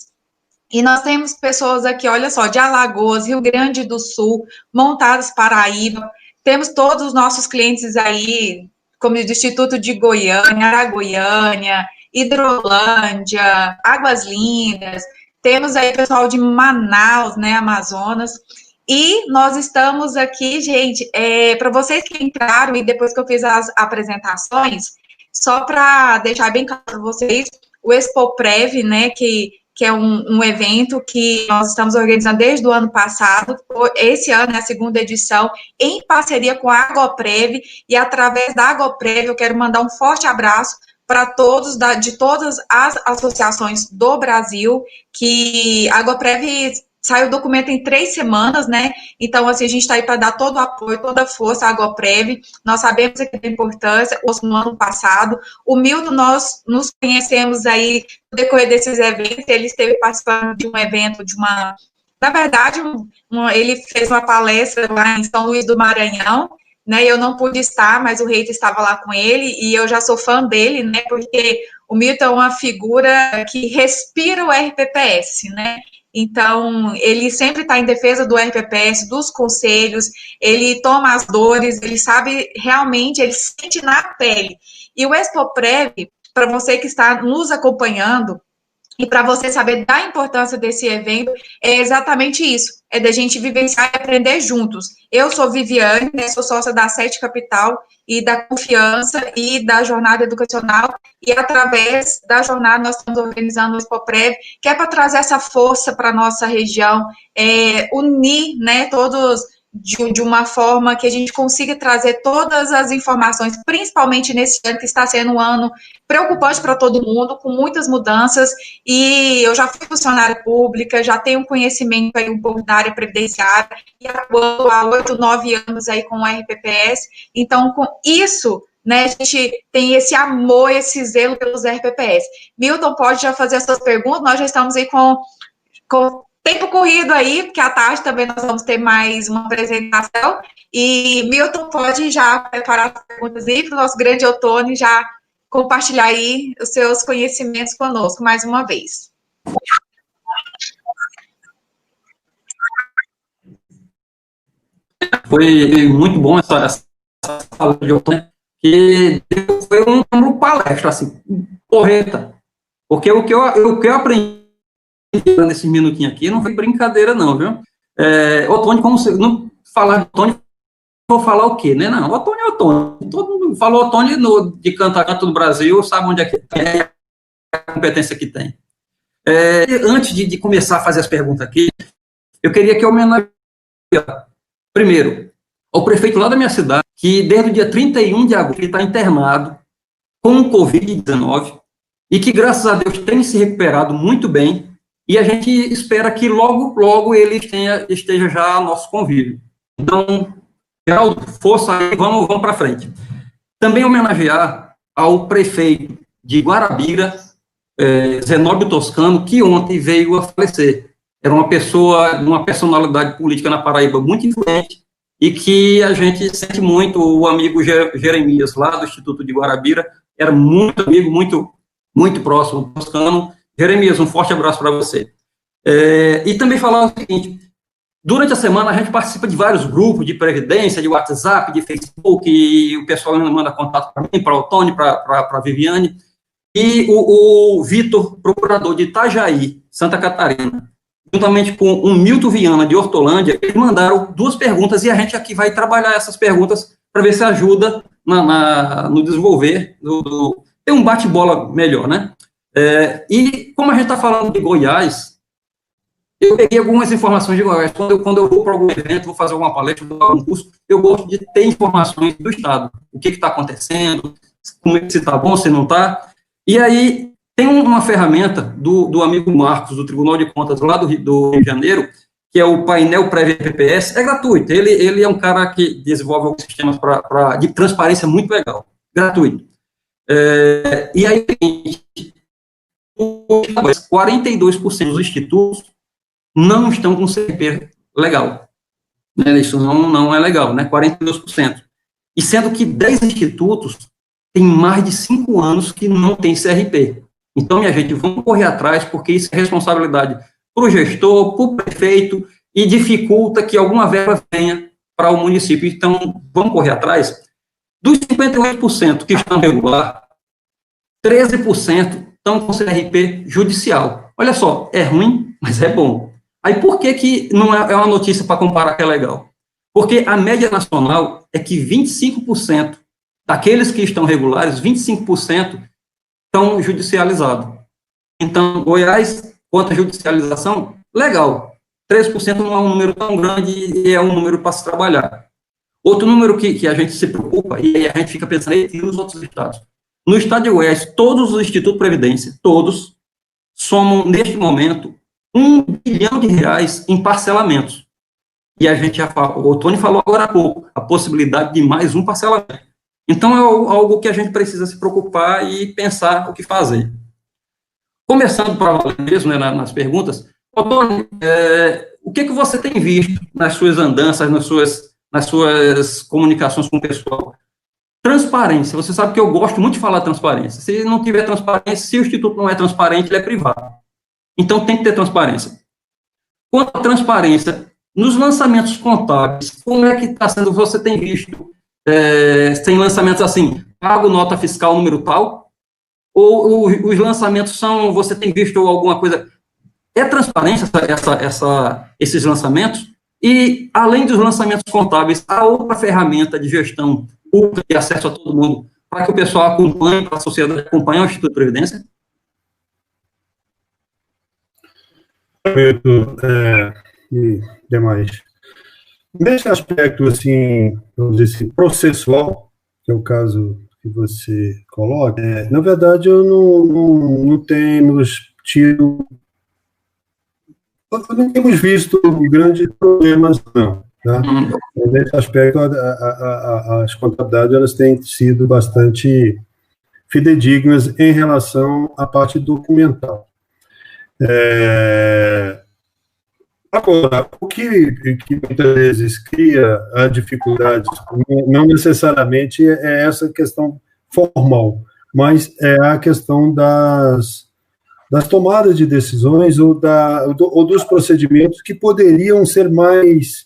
E nós temos pessoas aqui, olha só, de Alagoas, Rio Grande do Sul, Montadas, Paraíba. Temos todos os nossos clientes aí, como o Instituto de Goiânia, Aragoiânia, Hidrolândia, Águas Lindas. Temos aí pessoal de Manaus, né, Amazonas. E nós estamos aqui, gente, para vocês que entraram e depois que eu fiz as apresentações, só para deixar bem claro para vocês, o ExpoPrev, né, que é um evento que nós estamos organizando desde o ano passado. Esse ano é a segunda edição, em parceria com a Agoprev, e através da Agoprev eu quero mandar um forte abraço para todos, de todas as associações do Brasil, que a Agoprev saiu o documento em 3 semanas, né? Então, assim, a gente está aí para dar todo o apoio, toda a força à Agoprev. Nós sabemos aqui da importância, no ano passado. O Milton, nós nos conhecemos aí no decorrer desses eventos, ele esteve participando de um evento, na verdade, ele fez uma palestra lá em São Luís do Maranhão, né? Eu não pude estar, mas o Reiter estava lá com ele, e eu já sou fã dele, né? Porque o Milton é uma figura que respira o RPPS, né? Então, ele sempre está em defesa do RPPS, dos conselhos, ele toma as dores, ele sabe realmente, ele sente na pele. E o Expoprev, para você que está nos acompanhando, e para você saber da importância desse evento, é exatamente isso, é da gente vivenciar e aprender juntos. Eu sou Viviane, né, sou sócia da Sete Capital e da Confiança e da Jornada Educacional, e através da jornada nós estamos organizando o Expoprev, que é para trazer essa força para a nossa região, unir, né, todos de uma forma que a gente consiga trazer todas as informações, principalmente nesse ano que está sendo um ano preocupante para todo mundo, com muitas mudanças, e eu já fui funcionária pública, já tenho conhecimento aí um pouco da área previdenciária, e atuando há 8, 9 anos aí com o RPPS, então com isso, né, a gente tem esse amor, esse zelo pelos RPPS. Milton pode já fazer essas perguntas, nós já estamos aí com tempo corrido aí, porque à tarde também nós vamos ter mais uma apresentação, e Milton pode já preparar as perguntas aí para o nosso grande Ottoni já compartilhar aí os seus conhecimentos conosco mais uma vez. Foi muito bom essa aula de Ottoni, que foi uma palestra, assim, correta, porque o que eu aprendi nesse minutinho aqui não foi brincadeira não, viu? Ottoni, como você não falar de Ottoni, vou falar o quê, né? Não, Ottoni é Ottoni. Todo mundo falou Ottoni de canto a canto do Brasil, sabe onde é que é a competência que tem. Antes de começar a fazer as perguntas aqui, eu queria que eu homenageasse, primeiro, ao prefeito lá da minha cidade, que desde o dia 31 de agosto ele está internado com o Covid-19 e que, graças a Deus, tem se recuperado muito bem. E a gente espera que logo, logo ele esteja já a nosso convívio. Então, Geraldo, força aí, vamos para frente. Também homenagear ao prefeito de Guarabira, Zenóbio Toscano, que ontem veio a falecer. Era uma personalidade política na Paraíba muito influente e que a gente sente muito. O amigo Jeremias, lá do Instituto de Guarabira, era muito amigo, muito próximo do Toscano. Jeremias, um forte abraço para você. E também falar o seguinte, durante a semana a gente participa de vários grupos de previdência, de WhatsApp, de Facebook, e o pessoal manda contato para mim, para o Ottoni, para a Viviane, e o Vitor, procurador de Itajaí, Santa Catarina, juntamente com o Milton Viana, de Hortolândia, eles mandaram 2 perguntas, e a gente aqui vai trabalhar essas perguntas para ver se ajuda no desenvolver, ter um bate-bola melhor, né? E como a gente está falando de Goiás, eu peguei algumas informações de Goiás. Quando eu vou para algum evento, vou fazer alguma palestra, vou dar algum curso, eu gosto de ter informações do Estado. O que está acontecendo, se está bom, se não está. E aí, tem uma ferramenta do amigo Marcos, do Tribunal de Contas, lá do Rio de Janeiro, que é o painel Prévia-PPS. É gratuito. Ele é um cara que desenvolve alguns sistemas de transparência muito legal. Gratuito. E aí, 42% dos institutos não estão com CRP legal. Isso não é legal, né? 42%. E sendo que 10 institutos têm mais de 5 anos que não tem CRP. Então, minha gente, vamos correr atrás, porque isso é responsabilidade para o gestor, para o prefeito, e dificulta que alguma verba venha para o município. Então, vamos correr atrás. Dos 58% que estão regular, 13% estão com CRP judicial. Olha só, é ruim, mas é bom. Aí por que não é uma notícia para comparar que é legal? Porque a média nacional é que 25% daqueles que estão regulares, 25% estão judicializados. Então, Goiás, quanto à judicialização, legal. 13% não é um número tão grande e é um número para se trabalhar. Outro número que a gente se preocupa, e aí a gente fica pensando, e nos outros estados? No estado de Goiás, todos os institutos de previdência, todos, somam, neste momento, R$1 bilhão em parcelamentos. E a gente já falou, o Ottoni falou agora há pouco, a possibilidade de mais um parcelamento. Então, é algo que a gente precisa se preocupar e pensar o que fazer. Começando para valer mesmo, né, nas perguntas, Ottoni, o que você tem visto nas suas andanças, nas suas comunicações com o pessoal? Transparência. Você sabe que eu gosto muito de falar transparência. Se não tiver transparência, se o instituto não é transparente, ele é privado. Então, tem que ter transparência. Quanto à transparência, nos lançamentos contábeis, como é que está sendo? Você tem visto, tem lançamentos assim, pago nota fiscal número tal, ou os lançamentos são, você tem visto alguma coisa, é transparência esses lançamentos? E, além dos lançamentos contábeis, há outra ferramenta de gestão pública de acesso a todo mundo, para que o pessoal acompanhe, para a sociedade acompanhe o Instituto de Previdência? E demais. Nesse aspecto, assim, vamos dizer assim, processual, que é o caso que você coloca, na verdade, eu não temos tido, não temos visto grandes problemas, não. Tá? Nesse aspecto, as contabilidades elas têm sido bastante fidedignas em relação à parte documental. Agora, o que muitas vezes cria a dificuldade, não necessariamente é essa questão formal, mas é a questão das tomadas de decisões ou dos procedimentos que poderiam ser mais,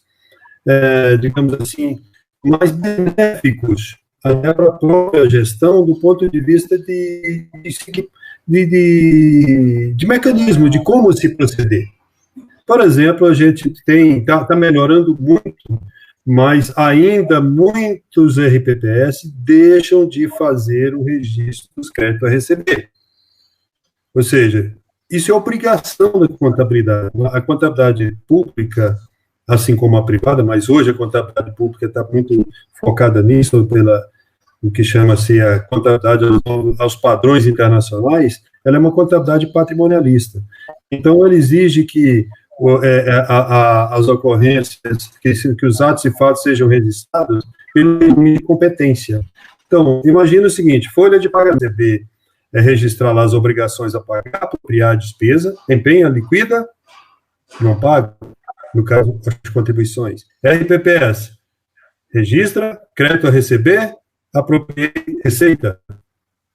digamos assim, mais benéficos até para a própria gestão do ponto de vista de mecanismo, de como se proceder. Por exemplo, a gente está melhorando muito, mas ainda muitos RPPS deixam de fazer o registro dos créditos a receber. Ou seja, isso é obrigação da contabilidade. A contabilidade pública, assim como a privada, mas hoje a contabilidade pública está muito focada nisso, o que chama-se a contabilidade aos padrões internacionais, ela é uma contabilidade patrimonialista. Então, ela exige que as ocorrências, que os atos e fatos sejam registrados pelo limite de competência. Então, imagina o seguinte, folha de pagamento, registrar lá as obrigações a pagar, apropriar a despesa, empenha, liquida, não paga, no caso, as contribuições. RPPS, registra, crédito a receber, apropriar, receita,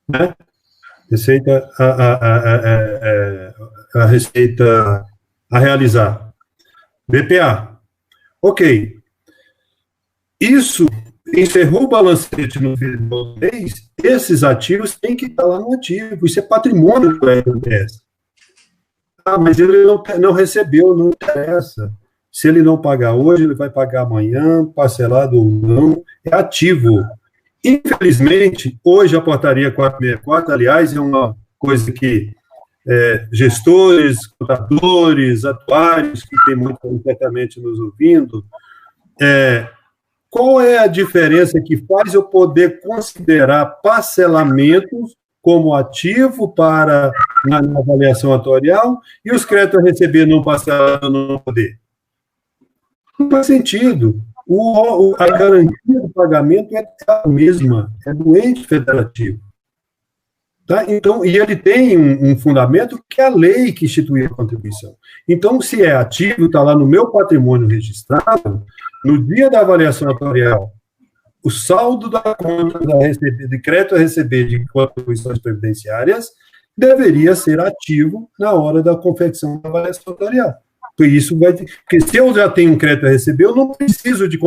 né? Receita a receita a realizar. BPA. Ok. Isso encerrou o balancete no final do mês, esses ativos têm que estar lá no ativo. Isso é patrimônio do RPPS. Mas ele não recebeu, não interessa. Se ele não pagar hoje, ele vai pagar amanhã, parcelado ou não, é ativo. Infelizmente, hoje a portaria 464, aliás, é uma coisa que gestores, contadores, atuários, que tem muito certamente nos ouvindo, qual é a diferença que faz eu poder considerar parcelamentos como ativo na avaliação atuarial e os créditos a receber não parcelado não poder? Não faz sentido. A garantia do pagamento é a mesma, é do ente federativo. Tá? Então, e ele tem um fundamento que é a lei que institui a contribuição. Então, se é ativo, está lá no meu patrimônio registrado, no dia da avaliação atuarial, o saldo da conta de crédito a receber de contribuições previdenciárias deveria ser ativo na hora da confecção da avaliação atuarial. Porque se eu já tenho um crédito a receber, eu não preciso de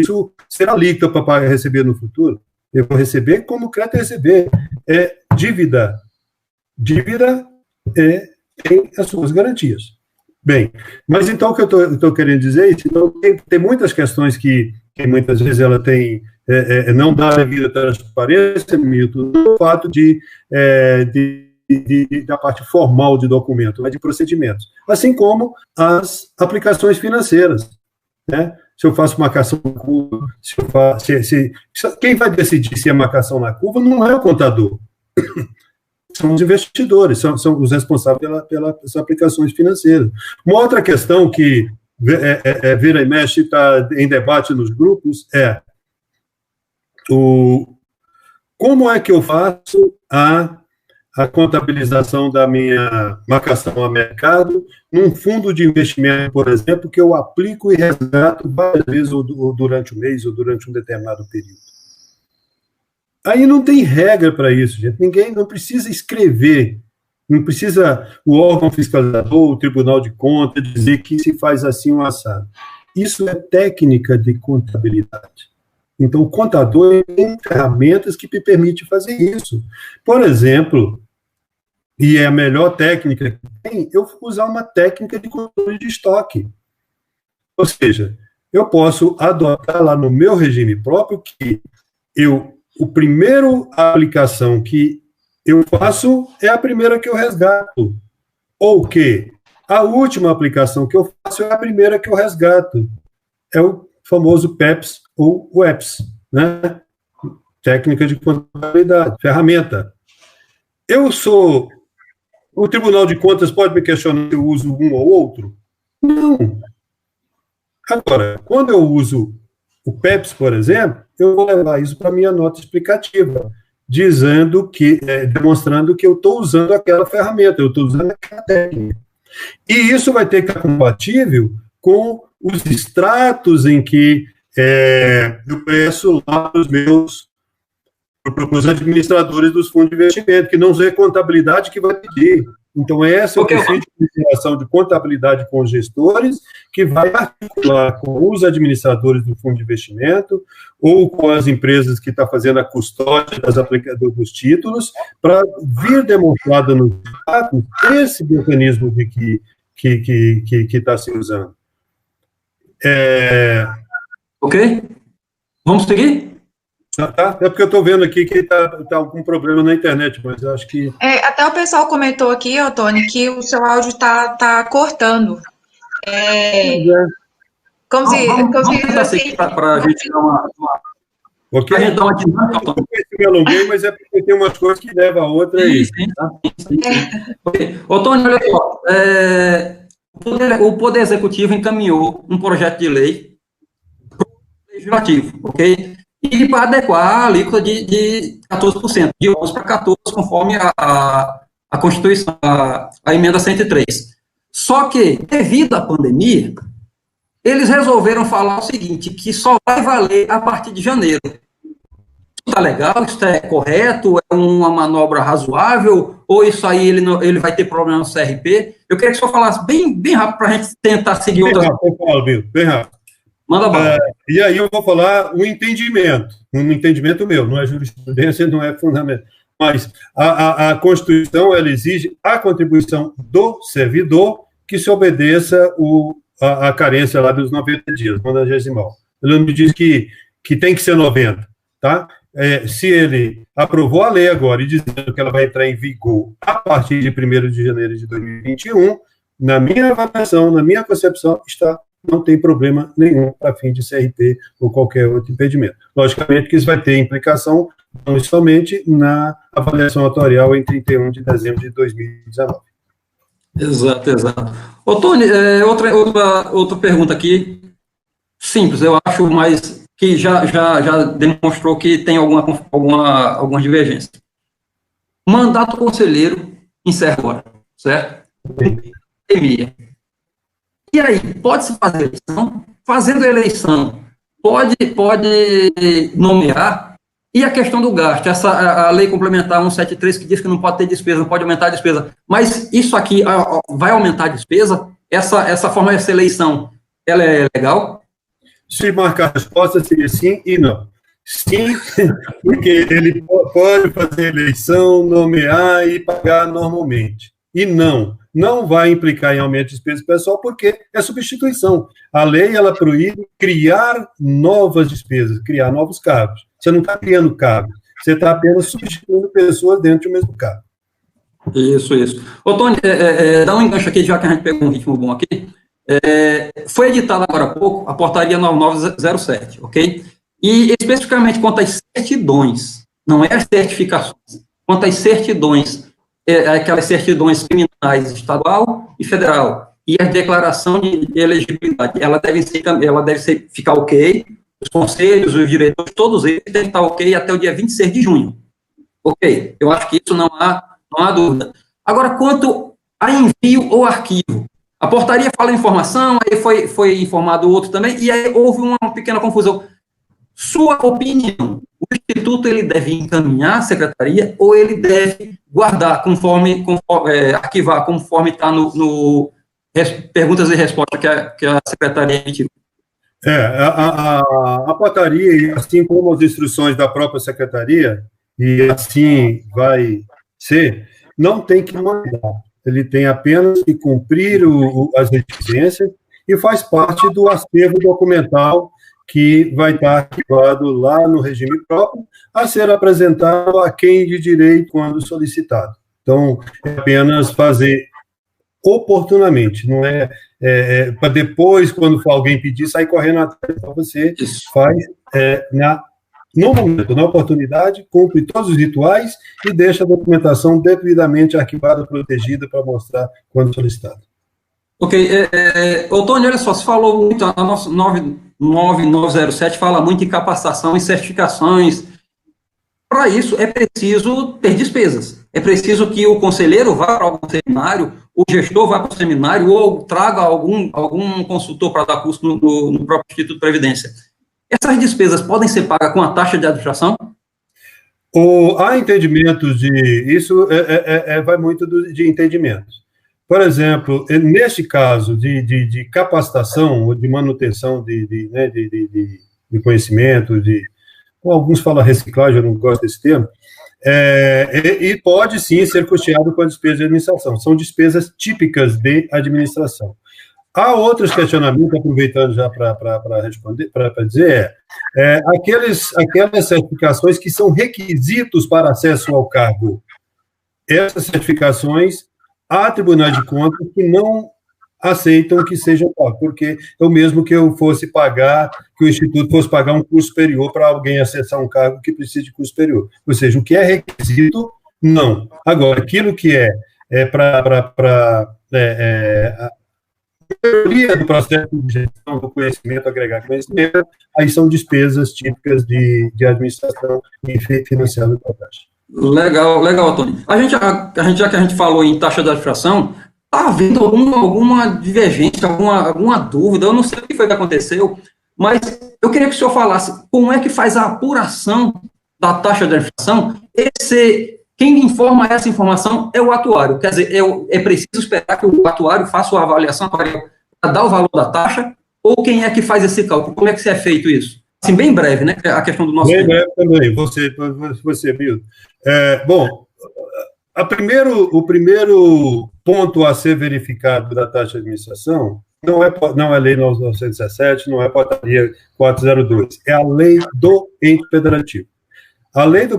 isso ser alíquota para receber no futuro. Eu vou receber como crédito a receber. É dívida. Dívida tem as suas garantias. Bem, mas então o que eu estou querendo dizer é isso. Então, tem muitas questões que muitas vezes ela tem, não dá devida transparência, Milton, no fato da parte formal de documento, mas de procedimentos. Assim como as aplicações financeiras, né? Se eu faço marcação na curva, quem vai decidir se é marcação na curva não é o contador. São os investidores, são os responsáveis pelas aplicações financeiras. Uma outra questão que vira e mexe, está em debate nos grupos, como é que eu faço a contabilização da minha marcação a mercado num fundo de investimento, por exemplo, que eu aplico e resgato várias vezes ou durante o mês ou durante um determinado período. Aí não tem regra para isso, gente. Ninguém não precisa escrever Não precisa o órgão fiscalizador, o Tribunal de Contas, dizer que se faz assim um assado. Isso é técnica de contabilidade. Então, o contador tem ferramentas que me permitem fazer isso. Por exemplo, e é a melhor técnica que tem, eu vou usar uma técnica de controle de estoque. Ou seja, eu posso adotar lá no meu regime próprio que o primeiro aplicação que eu faço é a primeira que eu resgato. Ou que a última aplicação que eu faço é a primeira que eu resgato. É o famoso PEPS ou WEPS, né? Técnica de contabilidade, ferramenta. O Tribunal de Contas pode me questionar se eu uso um ou outro? Não. Agora, quando eu uso o PEPS, por exemplo, eu vou levar isso para a minha nota explicativa, demonstrando que eu estou usando aquela ferramenta, eu estou usando aquela técnica. E isso vai ter que estar compatível com os extratos em que eu peço lá para os administradores dos fundos de investimento, que não é contabilidade que vai pedir. Então, essa é o perfil de comunicação de contabilidade com os gestores, que vai articular com os administradores do fundo de investimento ou com as empresas que estão fazendo a custódia dos títulos, para vir demonstrado no fato esse mecanismo de que está se usando. Ok? Vamos seguir? Tá? É porque eu estou vendo aqui que está algum problema na internet, mas eu acho que... Até o pessoal comentou aqui, Tony, que o seu áudio está cortando. Como se assim, para a gente dar uma... Okay. A gente dá uma dinâmica. Eu me alonguei, mas é porque tem umas coisas que levam a outra aí. Sim. Okay. Tony, olha só. O Poder Executivo encaminhou um projeto de lei legislativo, ok? E para adequar a alíquota de 14%, de 11% para 14%, conforme a Constituição, a emenda 103. Só que, devido à pandemia, eles resolveram falar o seguinte, que só vai valer a partir de janeiro. Isso está legal? Isso é correto? É uma manobra razoável? Ou isso aí ele vai ter problema no CRP? Eu queria que o senhor falasse bem rápido para a gente tentar seguir outras... Bem rápido. Manda bala. E aí eu vou falar um entendimento meu, não é jurisprudência, não é fundamento. Mas a Constituição, ela exige a contribuição do servidor que se obedeça a carência lá dos 90 dias, 90º. Ela me diz que tem que ser 90, tá? Se ele aprovou a lei agora e dizendo que ela vai entrar em vigor a partir de 1º de janeiro de 2021, na minha avaliação, na minha concepção, não tem problema nenhum para fim de CRP ou qualquer outro impedimento. Logicamente que isso vai ter implicação não somente na avaliação atuarial em 31 de dezembro de 2019. Exato. Tony, outra pergunta aqui, simples, eu acho, mas que já demonstrou que tem alguma divergência. Mandato conselheiro encerra agora, certo? Pandemia. E aí, pode-se fazer eleição? Fazendo eleição, pode nomear? E a questão do gasto? A lei complementar 173, que diz que não pode ter despesa, não pode aumentar a despesa. Mas isso aqui vai aumentar a despesa? Essa forma dessa eleição, ela é legal? Se marcar a resposta, seria sim e não. Sim, porque ele pode fazer eleição, nomear e pagar normalmente. E não vai implicar em aumento de despesa pessoal, porque é substituição. A lei, ela proíbe criar novas despesas, criar novos cargos. Você não está criando cargos, você está apenas substituindo pessoas dentro do mesmo cargo. Isso. Tony, dá um enganche aqui, já que a gente pegou um ritmo bom aqui. Foi editada agora há pouco a portaria 9907, ok? E especificamente quanto às certidões, não é as certificações, quanto às certidões, aquelas certidões criminais estadual e federal, e a declaração de elegibilidade, ela deve ficar ok, os conselhos, os diretores, todos eles devem estar ok até o dia 26 de junho. Ok, eu acho que isso não há dúvida. Agora, quanto a envio ou arquivo, a portaria fala informação, aí foi informado o outro também, e aí houve uma pequena confusão. Sua opinião, o Instituto ele deve encaminhar à Secretaria ou ele deve guardar, arquivar conforme está no perguntas e respostas que a Secretaria emitiu? A portaria, assim como as instruções da própria Secretaria, e assim vai ser, não tem que mandar. Ele tem apenas que cumprir as exigências e faz parte do acervo documental que vai estar arquivado lá no regime próprio, a ser apresentado a quem de direito quando solicitado. Então, é apenas fazer oportunamente, não é para depois, quando for alguém pedir, sair correndo atrás. Então, você faz no momento, na oportunidade, cumpre todos os rituais e deixa a documentação devidamente arquivada, protegida, para mostrar quando solicitado. Ok. Tony, olha só, você falou muito, a nossa 9907 fala muito em capacitação e certificações. Para isso, é preciso ter despesas. É preciso que o conselheiro vá para algum seminário, o gestor vá para o seminário, ou traga algum consultor para dar curso no próprio Instituto de Previdência. Essas despesas podem ser pagas com a taxa de administração? Há entendimentos isso vai muito de entendimentos. Por exemplo, neste caso de capacitação ou de manutenção de conhecimento, alguns falam reciclagem, eu não gosto desse termo, e pode sim ser custeado com a despesa de administração. São despesas típicas de administração. Há outros questionamentos, aproveitando já para responder, para dizer, aquelas certificações que são requisitos para acesso ao cargo. Essas certificações, há tribunais de contas que não aceitam que sejam pagos, porque é o mesmo que eu fosse pagar, que o Instituto fosse pagar um curso superior para alguém acessar um cargo que precisa de curso superior. Ou seja, o que é requisito, não. Agora, aquilo que para maioria do processo de gestão do conhecimento, agregar conhecimento, aí são despesas típicas de administração e financiamento da taxa. Legal, Tony. Já que a gente falou em taxa de administração, está havendo alguma divergência, alguma dúvida, eu não sei o que foi que aconteceu, mas eu queria que o senhor falasse como é que faz a apuração da taxa de administração. Quem informa essa informação é o atuário, quer dizer, é preciso esperar que o atuário faça a avaliação para dar o valor da taxa, ou quem é que faz esse cálculo? Como é que é feito isso? Assim, bem breve, né, a questão do nosso tempo. Bem breve também, você viu. Bom, o primeiro ponto a ser verificado da taxa de administração não é a Lei 917, não é a Portaria 402, é a lei do ente federativo. A lei do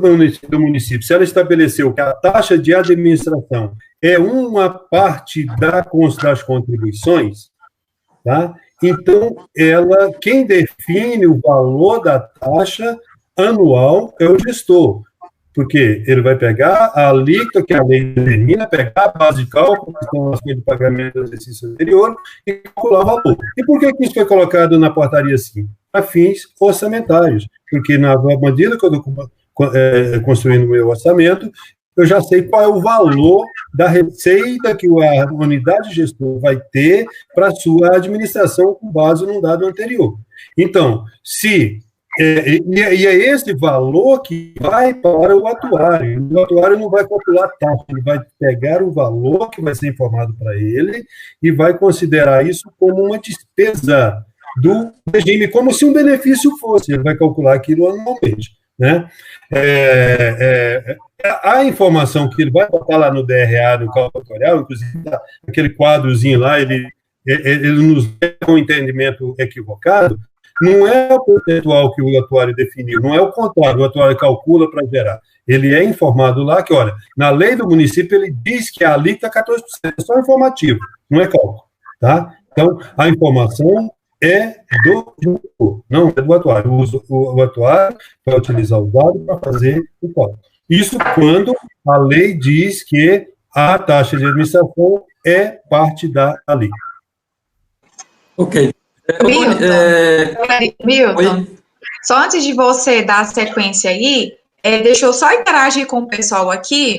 município, se ela estabeleceu que a taxa de administração é uma parte das contribuições, tá? Então, quem define o valor da taxa anual é o gestor, porque ele vai pegar a alíquota que a lei determina, pegar a base de cálculo, que são as coisas de pagamento do exercício anterior, e calcular o valor. E por que isso foi colocado na portaria assim? Para fins orçamentários, porque na medida que eu estou construindo o meu orçamento, eu já sei qual é o valor da receita que a unidade gestora vai ter para a sua administração com base num dado anterior. Então, é esse valor que vai para o atuário. O atuário não vai calcular taxa, ele vai pegar o valor que vai ser informado para ele e vai considerar isso como uma despesa do regime, como se um benefício fosse. Ele vai calcular aquilo anualmente, né? A informação que ele vai botar lá no DRA, no cálculo atuarial, inclusive aquele quadrozinho lá, ele nos dá um entendimento equivocado, não é o percentual que o atuário definiu, não é o contrário, o atuário calcula para gerar. Ele é informado lá que, olha, na lei do município ele diz que a alíquota é 14%, é só informativo, não é cálculo, tá? Então, a informação é do gestor, não é do atuário. O atuário vai utilizar o dado para fazer o cálculo. Isso quando a lei diz que a taxa de administração é parte da alíquota. Ok. Milton, só antes de você dar a sequência aí, deixa eu só interagir com o pessoal aqui.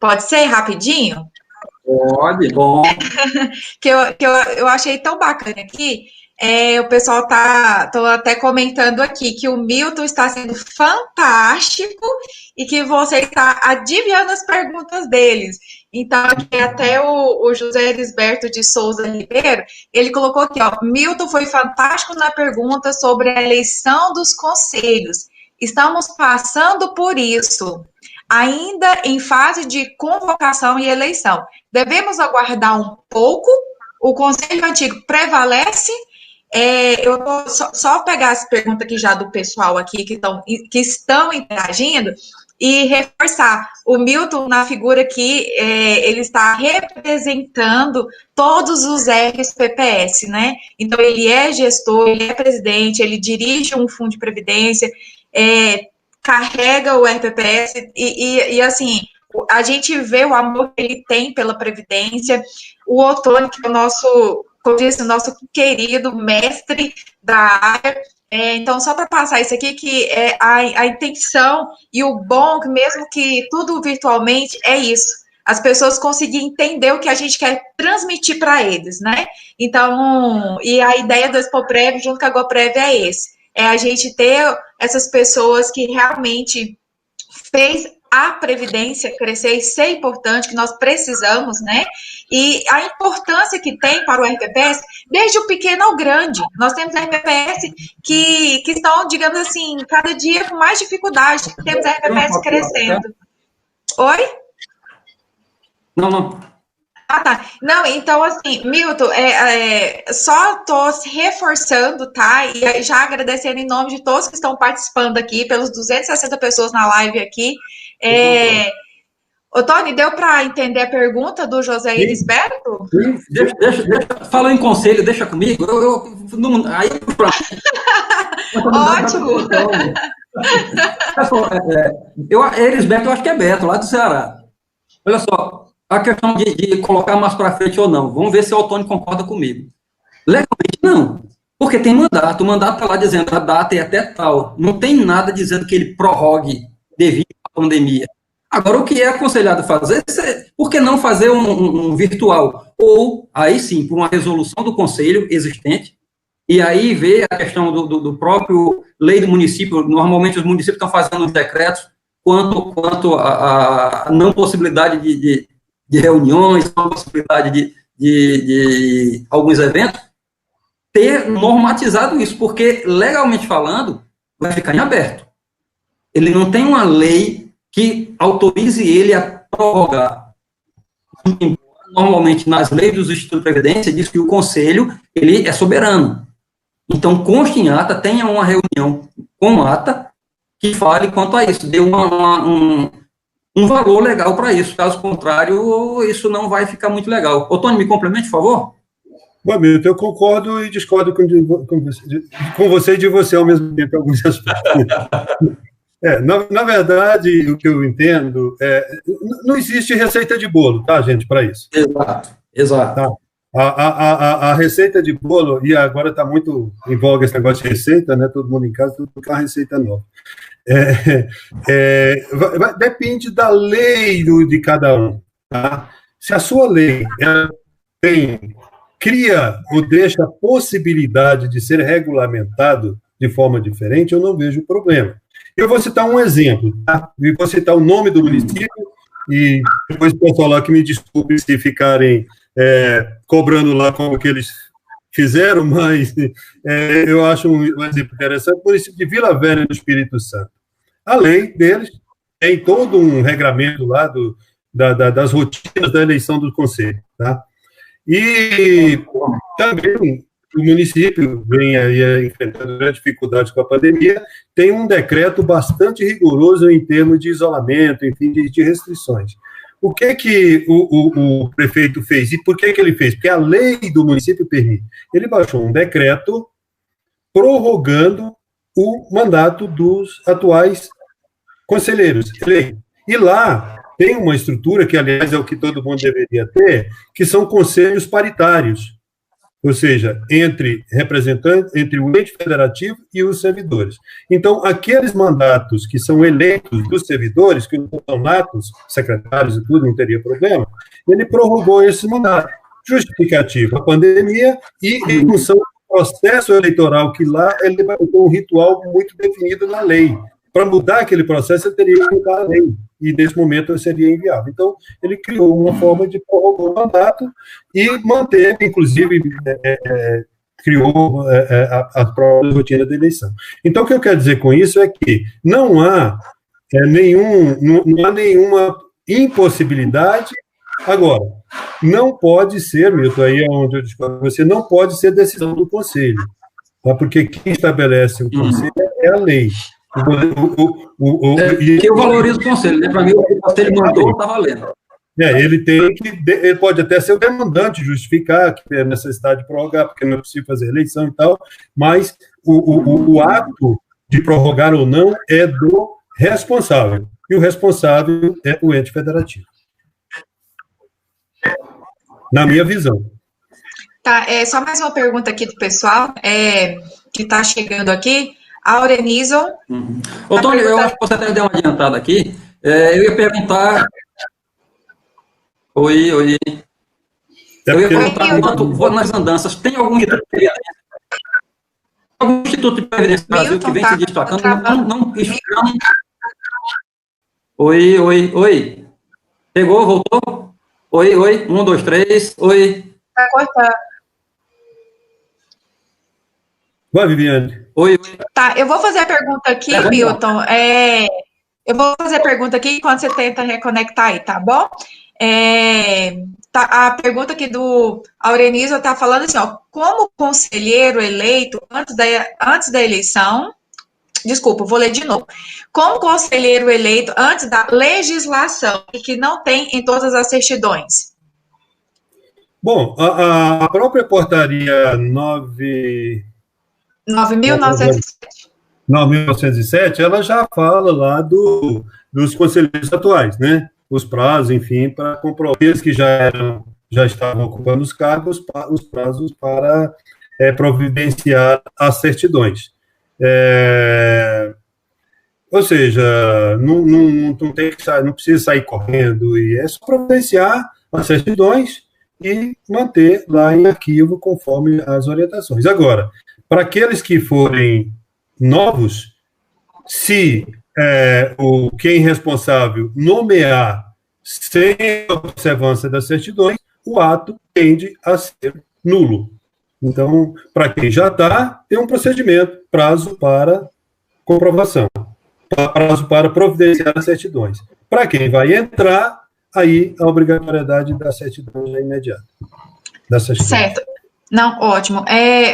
Pode ser rapidinho? Pode, bom. que eu achei tão bacana aqui. O pessoal tô até comentando aqui que o Milton está sendo fantástico e que você está adivinhando as perguntas deles. Então, aqui até o José Elisberto de Souza Ribeiro, ele colocou aqui, ó, Milton foi fantástico na pergunta sobre a eleição dos conselhos. Estamos passando por isso, ainda em fase de convocação e eleição. Devemos aguardar um pouco, o Conselho Antigo prevalece. Eu vou só pegar as perguntas aqui já do pessoal aqui que estão interagindo e reforçar. O Milton, na figura aqui, ele está representando todos os RSPPS, né? Então, ele é gestor, ele é presidente, ele dirige um fundo de previdência, carrega o RPPS e assim, a gente vê o amor que ele tem pela Previdência. O Otônio, que é o nosso, como disse, o nosso querido mestre da área. Então, só para passar isso aqui, que a intenção e o bom, mesmo que tudo virtualmente, é isso. As pessoas conseguirem entender o que a gente quer transmitir para eles, né? Então, e a ideia do Expoprev, junto com a GoPrev, é esse. É a gente ter essas pessoas que realmente fez a Previdência crescer e ser importante, que nós precisamos, né? E a importância que tem para o RPPS, desde o pequeno ao grande. Nós temos RPPS que estão, digamos assim, cada dia com mais dificuldade. Temos RPPS crescendo. Oi? Não. Ah, tá. Não, então, assim, Milton, só tô reforçando, tá? E já agradecendo em nome de todos que estão participando aqui, pelos 260 pessoas na live aqui. Ô, Tony, deu para entender a pergunta do José Elisberto? Deixa, fala em conselho, deixa comigo. Aí Ótimo! Elisberto, eu acho que é Beto, lá do Ceará. Olha só. A questão de colocar mais para frente ou não. Vamos ver se o Otônio concorda comigo. Legalmente, não. Porque tem mandato. O mandato está lá dizendo a data é até tal. Não tem nada dizendo que ele prorrogue devido à pandemia. Agora, o que é aconselhado fazer, por que não fazer um virtual? Ou, aí sim, por uma resolução do conselho existente, e aí ver a questão do próprio lei do município. Normalmente, os municípios estão fazendo os decretos quanto a não possibilidade de reuniões, a possibilidade de alguns eventos, ter normatizado isso, porque, legalmente falando, vai ficar em aberto. Ele não tem uma lei que autorize ele a prorrogar. Normalmente, nas leis dos institutos de previdência, diz que o conselho, ele é soberano. Então, conste em ata, tenha uma reunião com ata que fale quanto a isso, dê um valor legal para isso. Caso contrário, isso não vai ficar muito legal. Otônio, me complemente, por favor? Bom, Milton, eu concordo e discordo com você e de você ao mesmo tempo em alguns aspectos. Na verdade, o que eu entendo não existe receita de bolo, tá, gente, para isso. Exato. Tá? A receita de bolo, e agora está muito em voga esse negócio de receita, né? Todo mundo em casa, todo mundo com a receita nova. Depende da lei de cada um. Tá? Se a sua lei cria ou deixa a possibilidade de ser regulamentado de forma diferente, eu não vejo problema. Eu vou citar um exemplo, tá? Eu vou citar o nome do município, e depois o pessoal lá que me desculpe se ficarem cobrando lá como que eles fizeram, mas eu acho um exemplo interessante, o município de Vila Velha, no Espírito Santo. A lei deles tem todo um regramento lá das rotinas da eleição do conselho, tá? E também o município vem aí enfrentando grande dificuldade com a pandemia, tem um decreto bastante rigoroso em termos de isolamento, enfim, de restrições. O que o prefeito fez? E por que ele fez? Porque a lei do município permite. Ele baixou um decreto prorrogando o mandato dos atuais conselheiros eleitos. E lá tem uma estrutura que, aliás, é o que todo mundo deveria ter, que são conselhos paritários, ou seja, entre representantes, entre o ente federativo e os servidores. Então, aqueles mandatos que são eleitos dos servidores, que não são natos, secretários e tudo, não teria problema, ele prorrogou esse mandato. Justificativo a pandemia e em função do processo eleitoral, que lá ele vai ter um ritual muito definido na lei. Para mudar aquele processo, ele teria que mudar a lei, e nesse momento seria inviável. Então, ele criou uma forma de prorrogar o mandato e manter, inclusive, criou a própria rotina da eleição. Então, o que eu quero dizer com isso é que não há nenhuma impossibilidade. Agora, não pode ser, Milton, aí é onde eu discordo com você, não pode ser decisão do Conselho, tá? Porque quem estabelece o Conselho é a lei. Que eu valorizo o Conselho, né? Para mim, o que o Conselho mandou está valendo. Ele pode até ser o demandante, justificar que é necessidade de prorrogar, porque não é possível fazer eleição e tal, mas o ato de prorrogar ou não é do responsável, e o responsável é o ente federativo. Na minha visão. Tá, só mais uma pergunta aqui do pessoal, que está chegando aqui. A Aurenizo. Ô, Tony, eu acho que você até deu uma adiantada aqui. Eu ia perguntar. Oi. Eu ia perguntar, enquanto vou nas andanças, tem algum instituto de previdência no Brasil que vem se destacando? Oi. Pegou, voltou? Oi. 1, 2, 3. Oi. Vai cortar. Vai, Viviane. Oi. Tá, eu vou fazer a pergunta aqui, Milton. Eu vou fazer a pergunta aqui enquanto você tenta reconectar aí, tá bom? A pergunta aqui do Aurenizo está falando assim, ó, como conselheiro eleito antes da eleição, desculpa, vou ler de novo. Como conselheiro eleito antes da legislação e que não tem em todas as certidões? Bom, a própria portaria 9.907, ela já fala lá dos conselheiros atuais, né? Os prazos, enfim, para comprovar aqueles que já estavam ocupando os cargos, os prazos para providenciar as certidões. Ou seja, não precisa sair correndo, e é só providenciar as certidões e manter lá em arquivo conforme as orientações. Agora, para aqueles que forem novos, se quem responsável nomear sem observância das certidões, o ato tende a ser nulo. Então, para quem já está, tem um procedimento, prazo para comprovação, prazo para providenciar as certidões. Para quem vai entrar, aí a obrigatoriedade da certidão é imediata. Certo. Não, ótimo.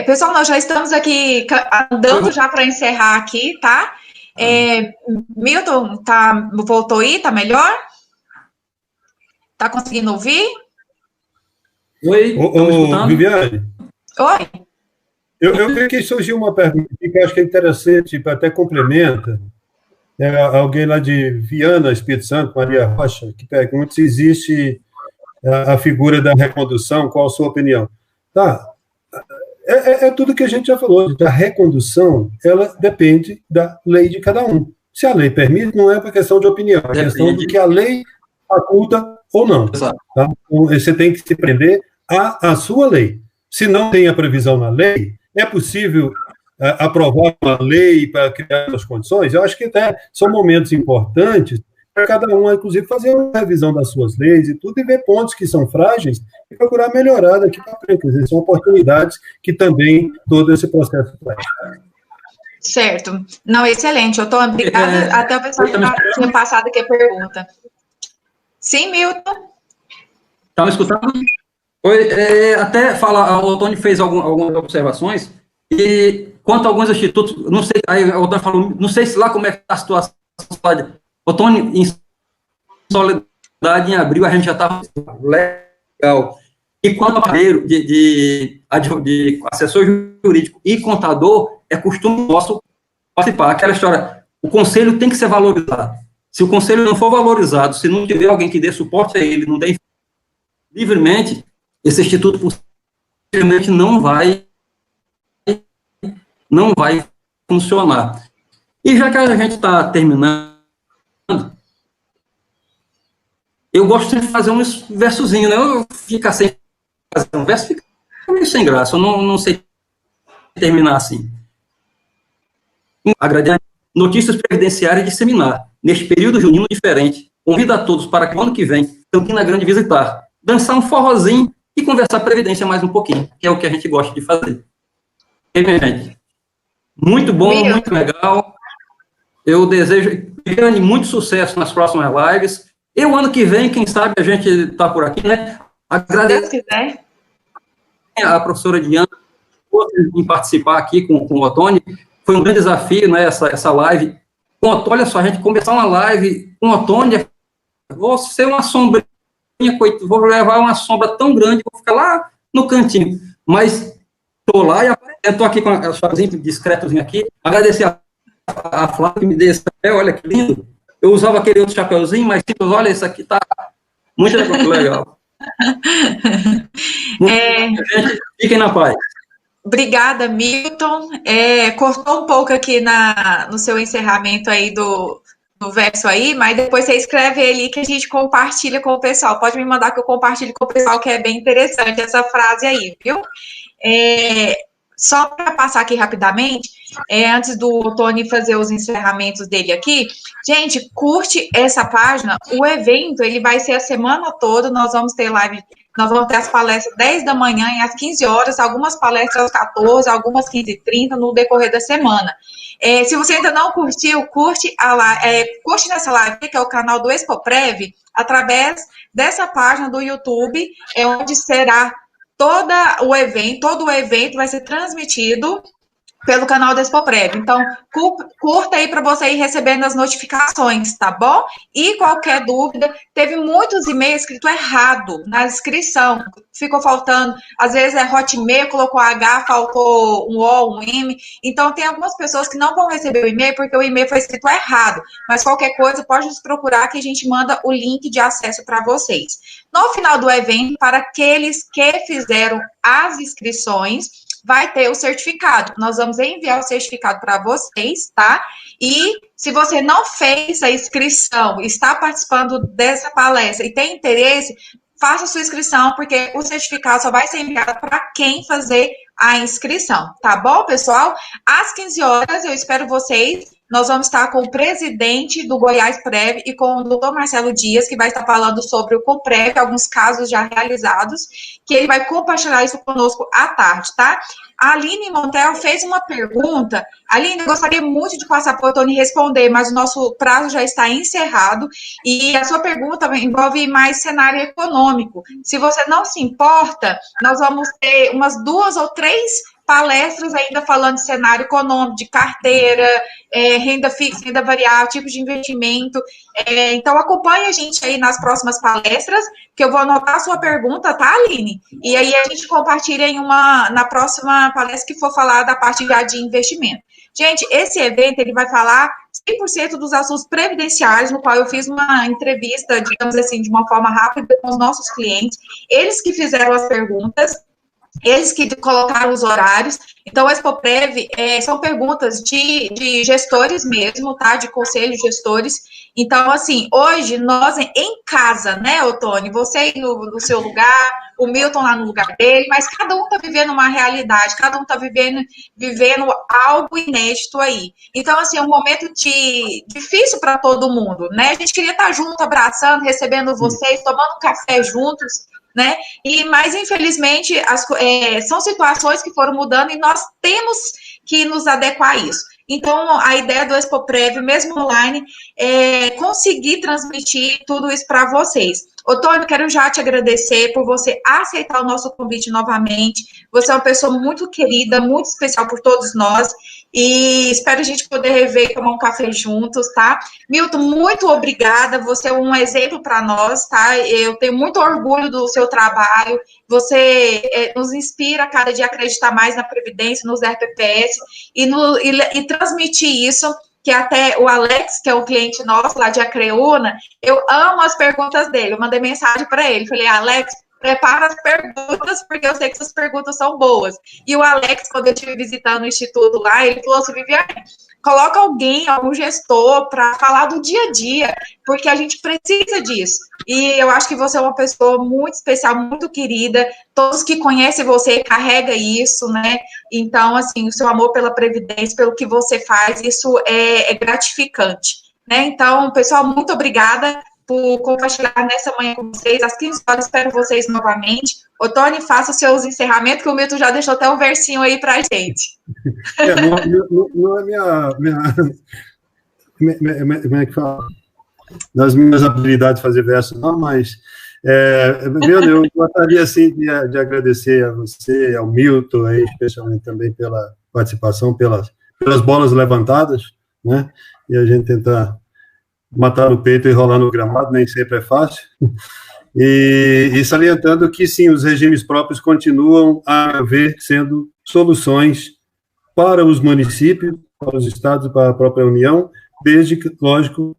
Pessoal, nós já estamos aqui andando já para encerrar aqui, tá? Milton, voltou aí? Tá melhor? Tá conseguindo ouvir? Oi, Viviane. Oi. Eu vi que surgiu uma pergunta que eu acho que é interessante, até complementa. Alguém lá de Viana, Espírito Santo, Maria Rocha, que pergunta se existe a figura da recondução, qual a sua opinião? Tá. É tudo que a gente já falou. A recondução, ela depende da lei de cada um. Se a lei permite, não é uma questão de opinião, é uma questão do que a lei faculta ou não. Tá? Então, você tem que se prender à sua lei. Se não tem a previsão na lei, é possível aprovar uma lei para criar as condições? Eu acho que até são momentos importantes para cada um, inclusive, fazer uma revisão das suas leis e tudo, e ver pontos que são frágeis e procurar melhorar daqui para frente. Quer dizer, são oportunidades que também todo esse processo traz. Certo. Não, excelente. Eu estou obrigada. Até o pessoal tinha passado aqui a pergunta. Sim, Milton? Estão escutando? Oi, até o Tony fez algumas observações, e quanto a alguns institutos, não sei, aí o Tony falou, não sei se lá como é que está a situação. O Tony, em solidariedade, em abril, a gente já estava legal. E quando o primeiro de assessor jurídico e contador, é costume nosso participar. Aquela história, o conselho tem que ser valorizado. Se o conselho não for valorizado, se não tiver alguém que dê suporte a ele, não dê livremente, esse instituto possivelmente não vai funcionar. E já que a gente está terminando, eu gosto de fazer um versozinho, né? Ficar sem fazer um verso, fica meio sem graça. Eu não sei terminar assim. Agradecer notícias previdenciárias e disseminar, neste período junino diferente. Convido a todos para que o ano que vem, Campina Grande visitar, dançar um forrozinho e conversar previdência mais um pouquinho, que é o que a gente gosta de fazer. E, minha gente, muito bom, muito legal. Eu desejo muito sucesso nas próximas lives. E o ano que vem, quem sabe, a gente está por aqui, né? Agradeço a professora Diana em participar aqui com o Ottoni. Foi um grande desafio, né, essa live. Olha só, a gente começar uma live com o Ottoni, vou ser uma sombrinha, vou levar uma sombra tão grande, vou ficar lá no cantinho. Mas estou lá e estou aqui com a sozinho, discretozinho aqui. Agradecer a Flávia que me deu esse chapéu, olha que lindo. Eu usava aquele outro chapéuzinho, mas tipo, olha, esse aqui tá muito legal. Gente, fiquem na paz. Obrigada, Milton. Cortou um pouco aqui no seu encerramento aí do verso aí, mas depois você escreve ele que a gente compartilha com o pessoal. Pode me mandar que eu compartilhe com o pessoal, que é bem interessante essa frase aí, viu? Só para passar aqui rapidamente, antes do Ottoni fazer os encerramentos dele aqui, gente, curte essa página. O evento, ele vai ser a semana toda, nós vamos ter live, nós vamos ter as palestras 10 da manhã e às 15 horas, algumas palestras às 14, algumas 15h30 no decorrer da semana. Se você ainda não curtiu, curte nessa live, que é o canal do Expoprev, através dessa página do YouTube, onde será todo o evento vai ser transmitido pelo canal do Expoprev. Então, curta aí para você ir recebendo as notificações, tá bom? E qualquer dúvida, teve muitos e-mails escrito errado na inscrição, ficou faltando, às vezes Hotmail, colocou H, faltou um O, um M, então tem algumas pessoas que não vão receber o e-mail porque o e-mail foi escrito errado, mas qualquer coisa pode nos procurar que a gente manda o link de acesso para vocês. No final do evento, para aqueles que fizeram as inscrições, vai ter o certificado. Nós vamos enviar o certificado para vocês, tá? E se você não fez a inscrição, está participando dessa palestra e tem interesse, faça a sua inscrição, porque o certificado só vai ser enviado para quem fazer a inscrição, tá bom, pessoal? Às 15 horas, eu espero vocês. Nós vamos estar com o presidente do Goiás Prev e com o doutor Marcelo Dias, que vai estar falando sobre o Comprev, alguns casos já realizados, que ele vai compartilhar isso conosco à tarde, tá? A Aline Montel fez uma pergunta. Aline, eu gostaria muito de passar para o Ottoni responder, mas o nosso prazo já está encerrado, e a sua pergunta envolve mais cenário econômico. Se você não se importa, nós vamos ter umas 2 ou 3 palestras ainda falando de cenário econômico, de carteira, renda fixa, renda variável, tipo de investimento. Então, acompanhe a gente aí nas próximas palestras, que eu vou anotar a sua pergunta, tá, Aline? E aí a gente compartilha na próxima palestra que for falar da parte de investimento. Gente, esse evento, ele vai falar 100% dos assuntos previdenciários, no qual eu fiz uma entrevista, digamos assim, de uma forma rápida com os nossos clientes, eles que fizeram as perguntas, eles que colocaram os horários. Então, o Expoprev são perguntas de gestores mesmo, tá? De conselhos gestores. Então, assim, hoje, nós em casa, né, Ottoni? Você aí no seu lugar, o Milton lá no lugar dele, mas cada um tá vivendo uma realidade, cada um tá vivendo algo inédito aí. Então, assim, é um momento difícil para todo mundo, né? A gente queria estar junto, abraçando, recebendo vocês, tomando um café juntos, né? Mas, infelizmente, são situações que foram mudando e nós temos que nos adequar a isso. Então, a ideia do Expoprev, mesmo online, é conseguir transmitir tudo isso para vocês. Ottoni, quero já te agradecer por você aceitar o nosso convite novamente. Você é uma pessoa muito querida, muito especial por todos nós. E espero a gente poder rever e tomar um café juntos, tá? Milton, muito obrigada, você é um exemplo para nós, tá? Eu tenho muito orgulho do seu trabalho, você nos inspira a cada dia a acreditar mais na Previdência, nos RPPS, e transmitir isso, que até o Alex, que é um cliente nosso lá de Acreúna, eu amo as perguntas dele, eu mandei mensagem para ele, falei, Alex, prepara as perguntas, porque eu sei que essas perguntas são boas. E o Alex, quando eu estive visitando o Instituto lá, ele falou assim, Viviane, coloca alguém, algum gestor, para falar do dia a dia, porque a gente precisa disso. E eu acho que você é uma pessoa muito especial, muito querida, todos que conhecem você carrega isso, né? Então, assim, o seu amor pela Previdência, pelo que você faz, isso é gratificante, né? Então, pessoal, muito obrigada por compartilhar nessa manhã com vocês. Às 15 horas, espero vocês novamente. Ô, Tony, faça os seus encerramentos, que o Milton já deixou até um versinho aí pra gente. Não é como é que fala? Das minhas habilidades de fazer verso, não, mas eu gostaria, assim, de agradecer a você, ao Milton, aí, especialmente também pela participação, pelas bolas levantadas, né, e a gente tentar matar no peito e rolar no gramado, nem sempre é fácil, e salientando que, sim, os regimes próprios continuam a haver sendo soluções para os municípios, para os estados, para a própria União, desde que, lógico,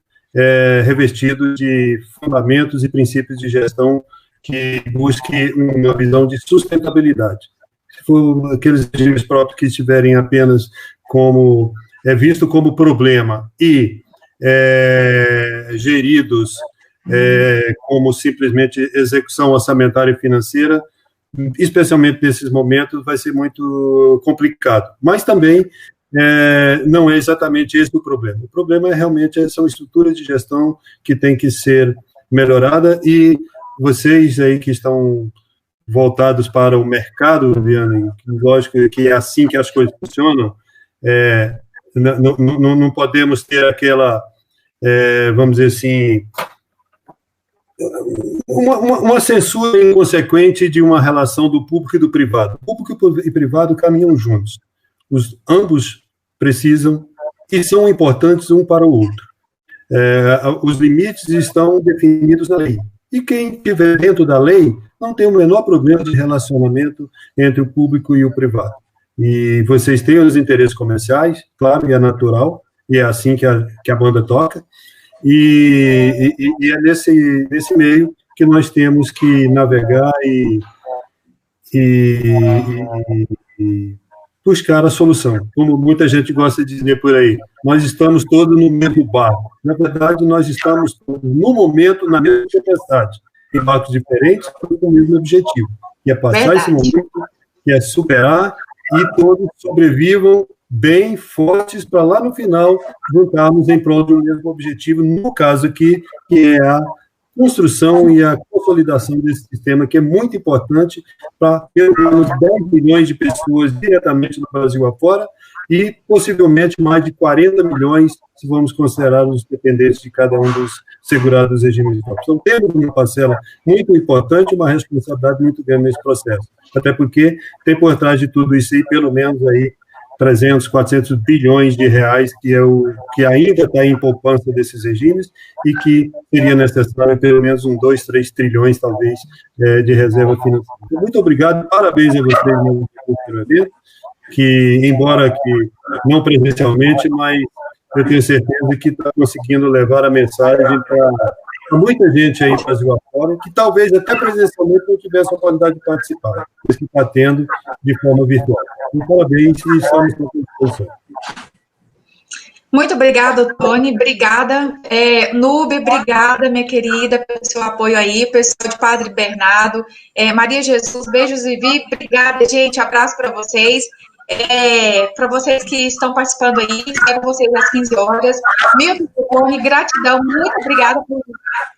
revestido de fundamentos e princípios de gestão que busque uma visão de sustentabilidade. Se for aqueles regimes próprios que estiverem apenas como visto como problema e geridos como simplesmente execução orçamentária e financeira, especialmente nesses momentos, vai ser muito complicado. Mas também não é exatamente esse o problema. O problema realmente são estruturas de gestão que têm que ser melhoradas, e vocês aí que estão voltados para o mercado, Vianney, lógico que é assim que as coisas funcionam, não podemos ter aquela, vamos dizer assim, uma censura inconsequente de uma relação do público e do privado. O público e privado caminham juntos. Ambos precisam e são importantes um para o outro. Os limites estão definidos na lei. E quem estiver dentro da lei não tem o menor problema de relacionamento entre o público e o privado. E vocês têm os interesses comerciais, claro, e é natural, e é assim que a banda toca, e é nesse meio que nós temos que navegar e buscar a solução. Como muita gente gosta de dizer por aí, nós estamos todos no mesmo barco. Na verdade, nós estamos todos, no momento, na mesma tempestade, em barcos diferentes, com o mesmo objetivo, que é passar esse momento, que é superar, e todos sobrevivam bem fortes para lá no final juntarmos em prol de um mesmo objetivo, no caso aqui, que é a construção e a consolidação desse sistema, que é muito importante para pelo menos 10 milhões de pessoas diretamente no Brasil afora, e possivelmente mais de 40 milhões, se vamos considerar os dependentes de cada um dos segurados dos regimes de próprios. Então, temos uma parcela muito importante, uma responsabilidade muito grande nesse processo, até porque tem por trás de tudo isso aí, pelo menos aí, 300, 400 bilhões de reais, que é o que ainda está em poupança desses regimes, e que seria necessário pelo menos 2, 3 trilhões, talvez, de reserva financeira. Muito obrigado, parabéns a vocês pelo evento, que, embora que não presencialmente, mas eu tenho certeza que está conseguindo levar a mensagem para muita gente aí no Brasil afora, que talvez até presencialmente não tivesse a oportunidade de participar, mas que está tendo de forma virtual. Então, parabéns e estamos à disposição. Muito obrigada, Tony, obrigada. Nube, obrigada, minha querida, pelo seu apoio aí, pessoal de Padre Bernardo, Maria Jesus, beijos, Vivi, obrigada, gente, abraço para vocês. Para vocês que estão participando aí, espero vocês às 15 horas. Milton, Tony, gratidão, muito obrigada por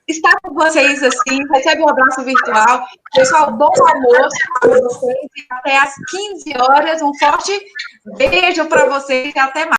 estar com vocês assim, recebe um abraço virtual. Pessoal, bom almoço para vocês e até às 15 horas, um forte beijo para vocês e até mais.